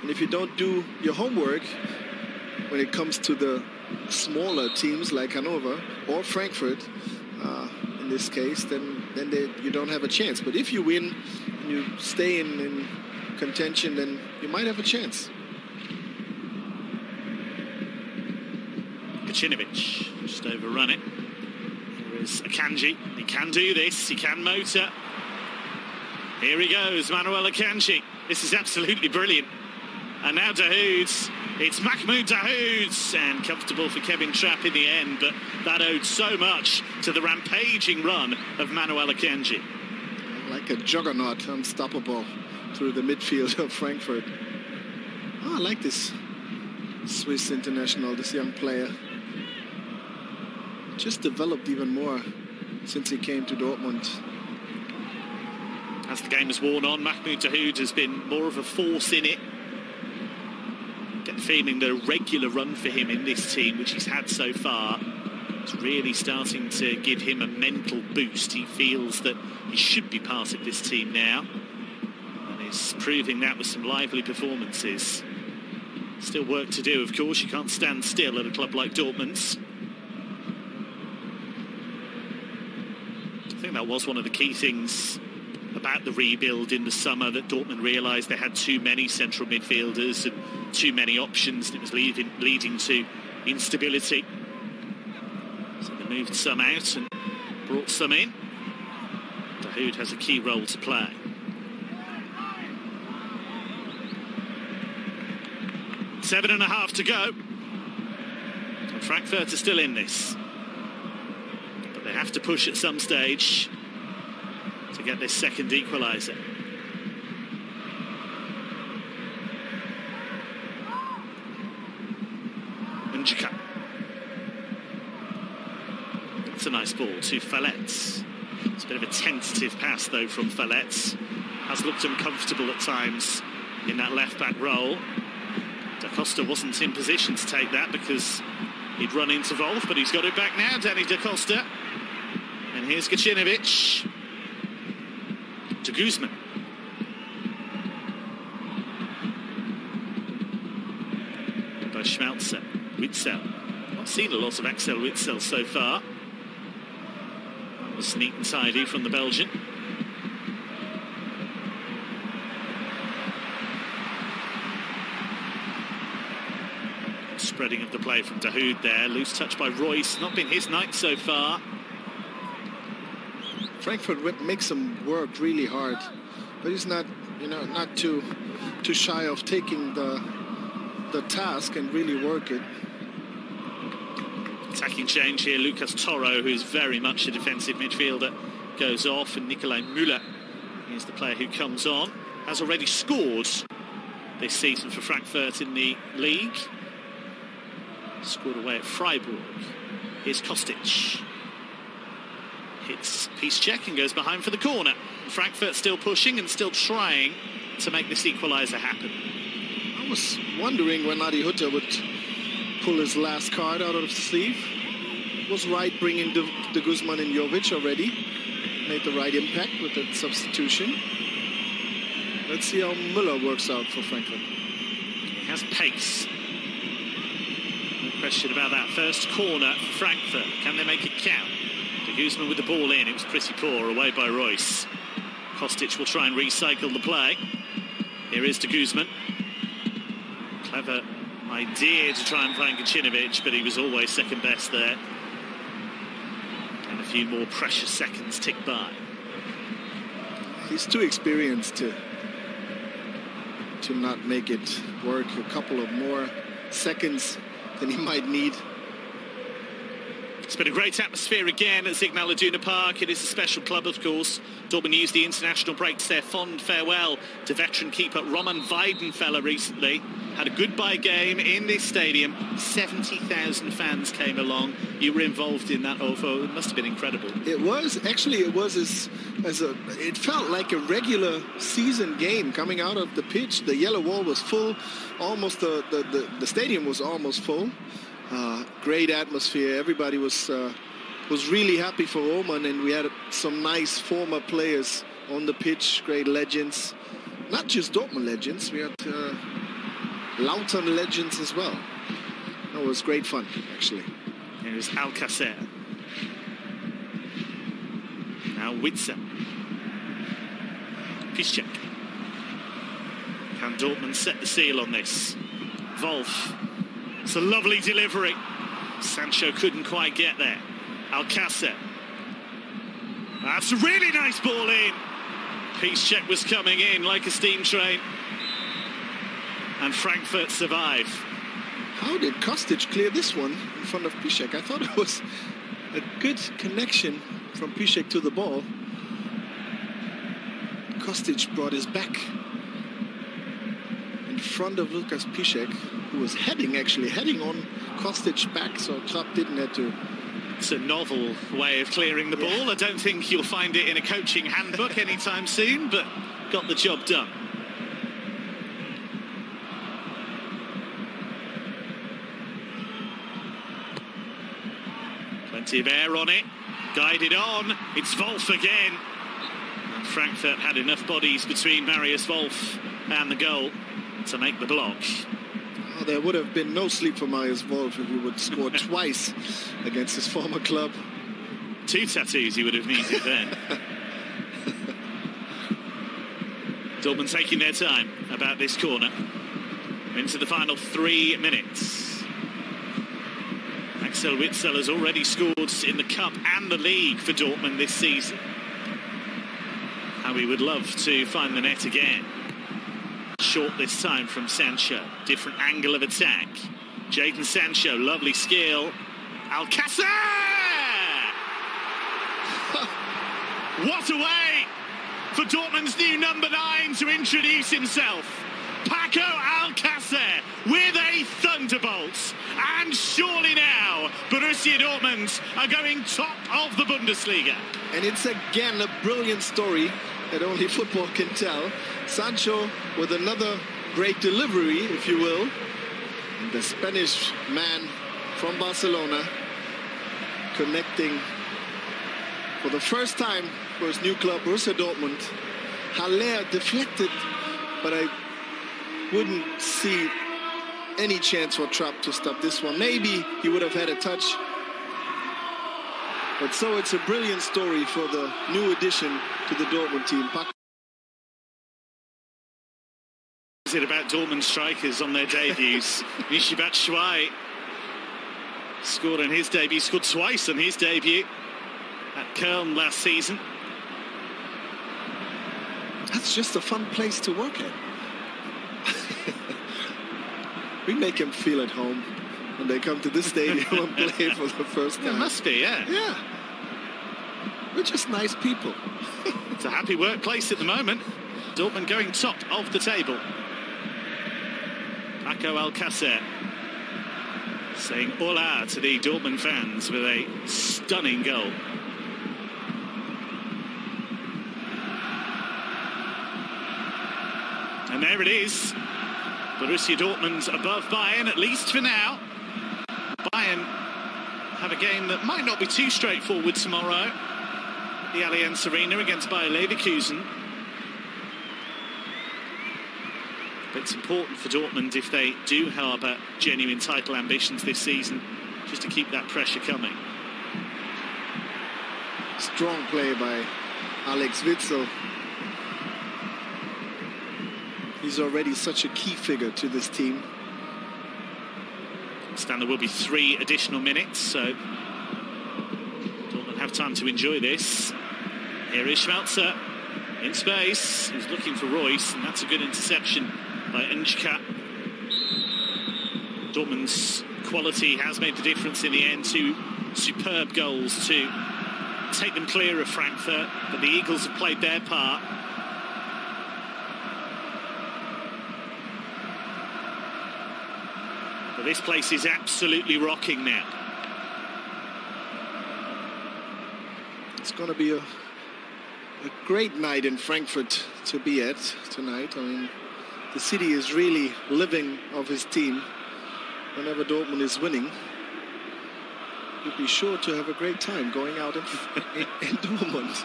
And if you don't do your homework when it comes to the smaller teams like Hanover or Frankfurt, in this case, then you don't have a chance. But if you win and you stay in contention, then you might have a chance. Kacinovic just overrun it. Here is Akanji. He can do this. He can motor. Here he goes, Manuel Akanji. This is absolutely brilliant. And now Dahoud. It's Mahmoud Dahoud, and comfortable for Kevin Trapp in the end, but that owed so much to the rampaging run of Manuel Akanji. Like a juggernaut, unstoppable through the midfield of Frankfurt. Oh, I like this Swiss international, this young player. Just developed even more since he came to Dortmund. As the game has worn on, Mahmoud Dahoud has been more of a force in it. Get the feeling that a regular run for him in this team, which he's had so far, is really starting to give him a mental boost. He feels that he should be part of this team now, and he's proving that with some lively performances. Still work to do, of course. You can't stand still at a club like Dortmund's. I think that was one of the key things about the rebuild in the summer that Dortmund realised they had too many central midfielders and too many options, and it was leading to instability. So they moved some out and brought some in. Dahoud has a key role to play. Seven and a half to go. And Frankfurt are still in this. But they have to push at some stage to get this second equaliser. Njika. It's a nice ball to Fallets. It's a bit of a tentative pass though from Fallets. Has looked uncomfortable at times in that left-back role. Da Costa wasn't in position to take that because he'd run into Wolf, but he's got it back now, Danny Da Costa. And here's Gacinovic. To Guzman. By Schmelzer. Witzel. Not seen a lot of Axel Witzel so far. That was neat and tidy from the Belgian. Spreading of the play from Dahoud there. Loose touch by Royce. Not been his night so far. Frankfurt makes him work really hard, but he's not, not too shy of taking the task and really work it. Attacking change here. Lucas Toro, who's very much a defensive midfielder, goes off, and Nikolai Müller is the player who comes on. Has already scored this season for Frankfurt in the league. Scored away at Freiburg. Here's Kostic. Hits Piszczek and goes behind for the corner. Frankfurt still pushing and still trying to make this equaliser happen. I was wondering when Adi Hütter would pull his last card out of the sleeve. Was right bringing the Guzman and Jovic already. Made the right impact with that substitution. Let's see how Müller works out for Frankfurt. He has pace. No question about that. First corner for Frankfurt. Can they make it count? De Guzman with the ball in. It was pretty poor. Away by Royce. Kostic will try and recycle the play. Here is De Guzman. Clever idea to try and find Gacinovic, but he was always second best there. And a few more precious seconds tick by. He's too experienced to not make it work. A couple of more seconds than he might need. It's been a great atmosphere again at Signal Iduna Park. It is a special club, of course. Dortmund used the international break to say fond farewell to veteran keeper Roman Weidenfeller recently. Had a goodbye game in this stadium. 70,000 fans came along. You were involved in that, Ovo. It must have been incredible. It was. Actually, it was it felt like a regular season game coming out of the pitch. The yellow wall was full. Almost the stadium was almost full. Great atmosphere. Everybody was really happy for Roman, and we had some nice former players on the pitch, great legends. Not just Dortmund legends, we had Lautern legends as well. That was great fun, actually. Here's Alcacer. Now Witzel. Piszczek. Can Dortmund set the seal on this? Wolf. It's a lovely delivery. Sancho couldn't quite get there. Alcacer. That's a really nice ball in. Piszczek was coming in like a steam train. And Frankfurt survive. How did Kostic clear this one in front of Piszczek? I thought it was a good connection from Piszczek to the ball. Kostic brought his back in front of Lukas Piszczek, who was heading on Kostic's back, so Trapp didn't have to. It's a novel way of clearing the ball. I don't think you'll find it in a coaching handbook anytime soon, but got the job done. Plenty of air on it. Guided on. It's Wolf again. And Frankfurt had enough bodies between Marius Wolf and the goal to make the block. Oh, there would have been no sleep for Marius Wolf if he would score twice against his former club. 2 tattoos he would have needed then. Dortmund taking their time about this corner. Into the final 3 minutes. Axel Witsel has already scored in the Cup and the League for Dortmund this season. How we would love to find the net again. Short this time from Sancho. Different angle of attack. Jadon Sancho, lovely skill. Alcácer! What a way for Dortmund's new number 9 to introduce himself. Paco Alcácer with a thunderbolt. And surely now, Borussia Dortmund are going top of the Bundesliga. And it's again a brilliant story that only football can tell. Sancho with another great delivery, if you will. And the Spanish man from Barcelona connecting for the first time for his new club, Borussia Dortmund. Haller deflected, but I wouldn't see any chance for Trapp to stop this one. Maybe he would have had a touch. But so it's a brilliant story for the new addition to the Dortmund team. Is it about Dortmund strikers on their debuts? Michy Batshuayi scored on his debut, scored twice on his debut at Köln last season. That's just a fun place to work at. We make them feel at home when they come to this stadium and play for the first time. It must be, yeah. Yeah. We're just nice people. It's a happy workplace at the moment. Dortmund going top of the table. Paco Alcácer saying hola to the Dortmund fans with a stunning goal. And there it is. Borussia Dortmund above Bayern, at least for now. Bayern have a game that might not be too straightforward tomorrow. The Allianz Arena against Bayer Leverkusen. But it's important for Dortmund, if they do harbour genuine title ambitions this season, just to keep that pressure coming. Strong play by Alex Witsel. He's already such a key figure to this team. Understand there will be 3 additional minutes, so Dortmund have time to enjoy this. Here is Schmelzer in space. He's looking for Royce, and that's a good interception by Njka. Dortmund's quality has made the difference in the end. 2 superb goals to take them clear of Frankfurt, but the Eagles have played their part. But this place is absolutely rocking now. It's going to be a great night in Frankfurt to be at tonight. I mean, the city is really living off his team. Whenever Dortmund is winning, you'll be sure to have a great time going out in Dortmund.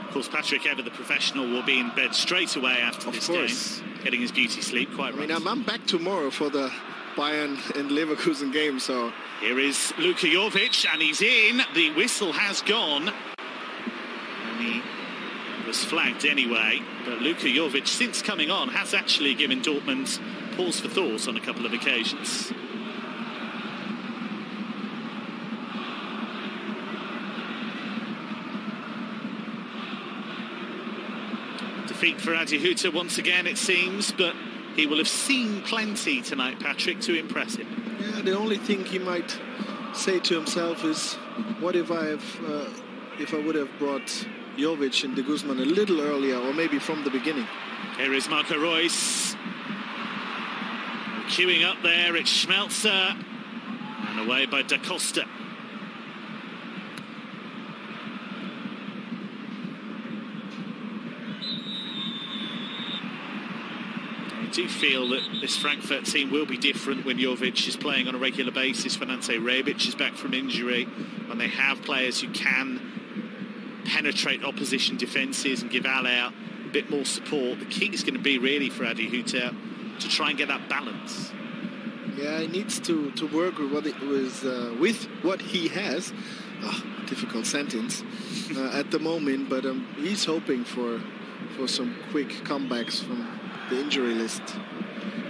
Of course, Patrick, ever the professional, will be in bed straight away after this game, getting his beauty sleep, quite right. I mean, I'm back tomorrow for the Bayern and Leverkusen game, so... Here is Luka Jovic, and he's in. The whistle has gone. And he was flagged anyway. But Luka Jovic, since coming on, has actually given Dortmund pause for thought on a couple of occasions. Defeat for Adi Hütter once again, it seems, but he will have seen plenty tonight, Patrick, to impress him. Yeah, the only thing he might say to himself is, what if I would have brought Jovic and de Guzman a little earlier, or maybe from the beginning. Here is Marco Reus. Queuing up there, it's Schmelzer. And away by Da Costa. I do feel that this Frankfurt team will be different when Jovic is playing on a regular basis, when Ante Rebic is back from injury, when they have players who can penetrate opposition defences and give Haller a bit more support. The key is going to be really for Adi Hütter to try and get that balance. Yeah, he needs to work with what he has. Difficult sentence at the moment, but he's hoping for some quick comebacks from the injury list.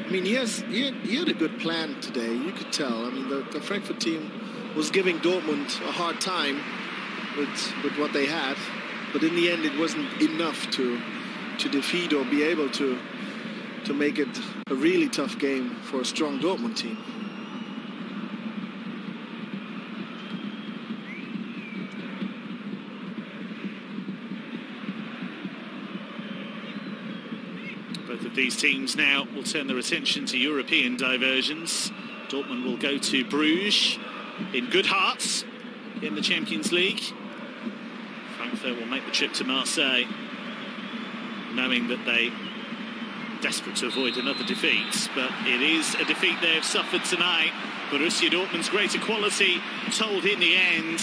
I mean, he had a good plan today. You could tell. I mean, the Frankfurt team was giving Dortmund a hard time with what they had, but in the end, it wasn't enough to defeat or be able to make it a really tough game for a strong Dortmund team. Both of these teams now will turn their attention to European diversions. Dortmund will go to Bruges in good hearts in the Champions League. Frankfurt will make the trip to Marseille, knowing that they desperate to avoid another defeat, but it is a defeat they have suffered tonight. Borussia Dortmund's greater quality told in the end.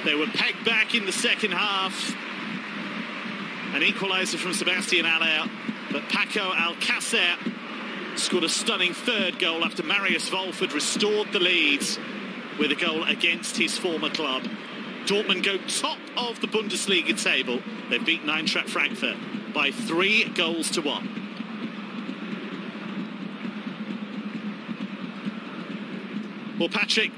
They were pegged back in the second half. An equaliser from Sebastian Aller, but Paco Alcácer scored a stunning third goal after Marius Wolf had restored the lead with a goal against his former club. Dortmund go top of the Bundesliga table. They've beaten Eintracht Frankfurt by 3-1. Well, Patrick,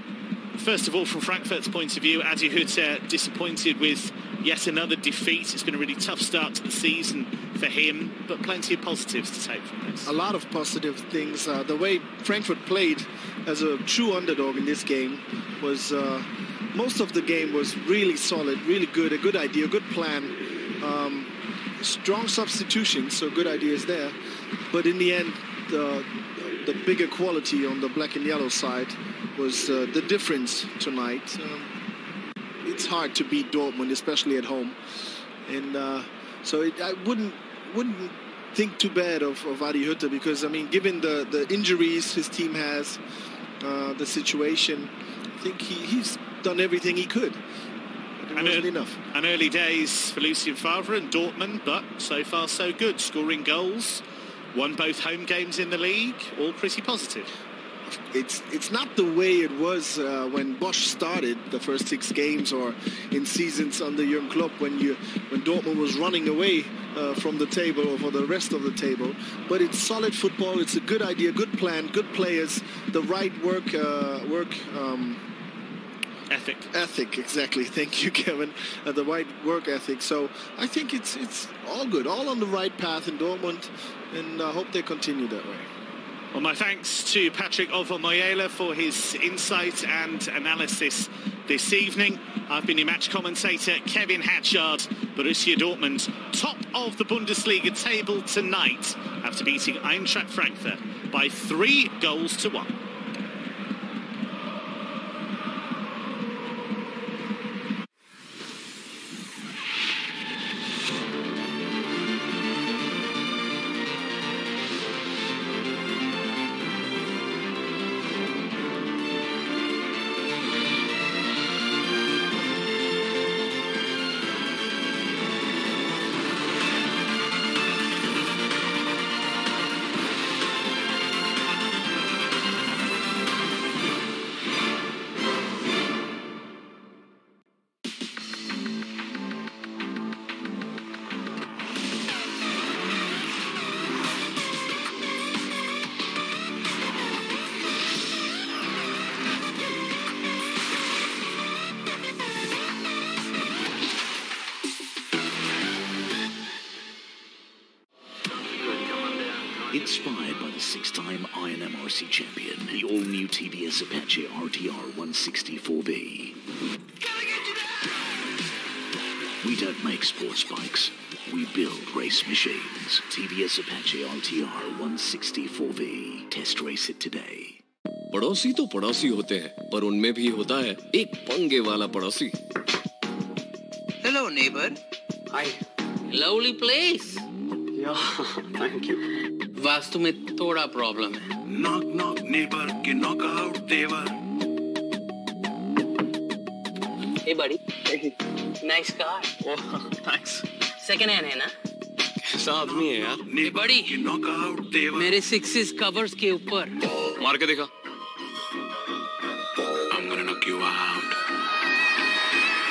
first of all, from Frankfurt's point of view, Adi Hütter disappointed with yet another defeat. It's been a really tough start to the season for him, but plenty of positives to take from this. A lot of positive things. The way Frankfurt played as a true underdog in this game was, most of the game was really solid, really good, a good idea, a good plan. Strong substitutions, so good ideas there. But in the end, the bigger quality on the black and yellow side was the difference tonight. It's hard to beat Dortmund, especially at home, and so I wouldn't think too bad of Adi Hütter, because I mean, given the injuries his team has, the situation, I think he's done everything he could. But it wasn't enough. And early days for Lucien Favre and Dortmund, but so far so good, scoring goals. Won both home games in the league, all pretty positive. It's not the way it was when Bosch started the first 6 games, or in seasons under Jürgen Klopp, when Dortmund was running away from the table, or for the rest of the table. But it's solid football. It's a good idea, good plan, good players, the right work ethic. Exactly. Thank you, Kevin. The right work ethic. So I think it's all good, all on the right path in Dortmund, and I hope they continue that way. Well, my thanks to Patrick Ovomoyela for his insight and analysis this evening. I've been your match commentator, Kevin Hatchard. Borussia Dortmund, top of the Bundesliga table tonight after beating Eintracht Frankfurt by 3-1. Inspired by the 6-time INMRC champion, the all-new TVS Apache RTR 164V. We don't make sports bikes, we build race machines. TVS Apache RTR 164V. Test race it today. पड़ोसी तो पड़ोसी होते हैं, पर उनमें भी होता है एक पंगे वाला पड़ोसी. Hello, neighbor. Hi. Lovely place. Yeah, thank you. Vastu में थोड़ा प्रॉब्लम है. Knock knock neighbor के knock out देवर. Hey buddy. Nice car. Oh, thanks. Second hand है ना? कैसा आदमी है यार? Hey buddy. knock out देवर. मेरे 6s covers के ऊपर मार के देखा। I'm gonna knock you out.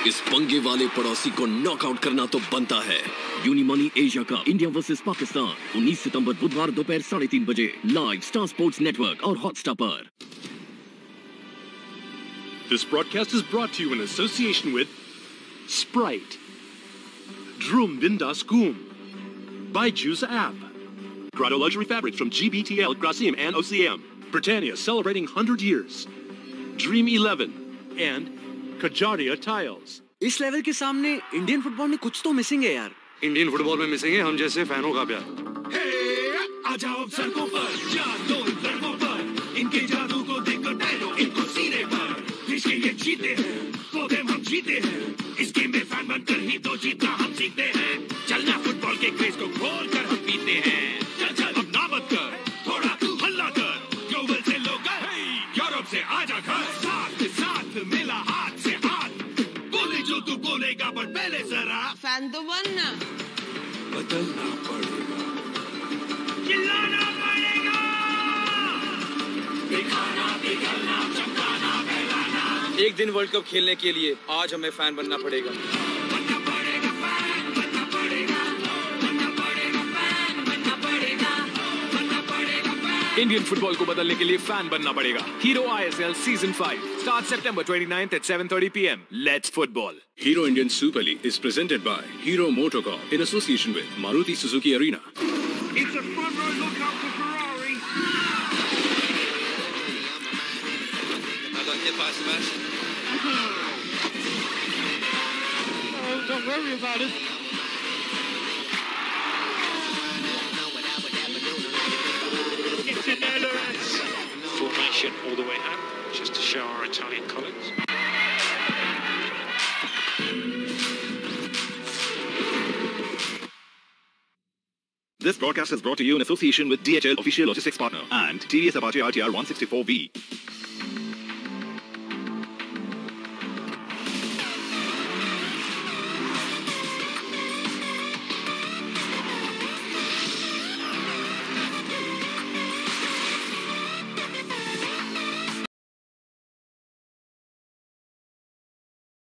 इस पंगे वाले पड़ोसी को नॉकआउट करना तो बनता है। Unimoni Asia cup India versus Pakistan 19 सितंबर बुधवार दोपहर 3:30 बजे लाइव स्टार स्पोर्ट्स नेटवर्क और हॉटस्टार पर। This broadcast is brought to you in association with Sprite, Dortmund, by Juice app, Grotto luxury fabrics from GBTL, Grasim and OCM, Britannia celebrating 100 years, Dream 11, and Kajaria Tiles. इस level के सामने Indian football में कुछ तो missing है यार। Indian football में missing है हम जैसे फैनों का प्यार। आ जाओ सड़कों पर, जादू लड़कों पर, इनके जादू को देखो टैरो इनको सीने पर। देश के ये जीते हैं, वो गेम हम जीते हैं। इस गेम में फैन बनकर ही तो जीतना हम सीखते हैं। चलना फुटबॉल के क्रेज को खोल कर हम पीते हैं। चल चल अब ना मत कर, थोड़ा तू हल्ला कर। ग्लोबल से लोकल, यूरोप से आजा घर। साथ साथ मिला हाथ से हाथ, बोले जो तू बोलेगा पर पहले जरा फैन तो बनना। बदलना पड़ेगा, चिल्लाना पड़ेगा, दिखाना पिघलना चमकाना फैलाना। एक दिन वर्ल्ड कप खेलने के लिए आज हमें फैन बनना पड़ेगा। बनना पड़ेगा फैन, बनना पड़ेगा, बनना पड़ेगा फैन, बनना पड़ेगा, बनना पड़ेगा फैन। इंडियन फुटबॉल को बदलने के लिए फैन बनना पड़ेगा। Hero ISL season 5 starts September 29th at 7:30 PM. Let's football. Hero Indian Super League is presented by Hero Motocorp in association with Maruti Suzuki Arena. It's a front row look up for Ferrari. I got hit by Sebastian. Oh, don't worry about it. It's in there, Lawrence. Formation all the way out, just to show our Italian colleagues. This broadcast is brought to you in association with DHL official logistics partner and TVS Apache RTR 164V.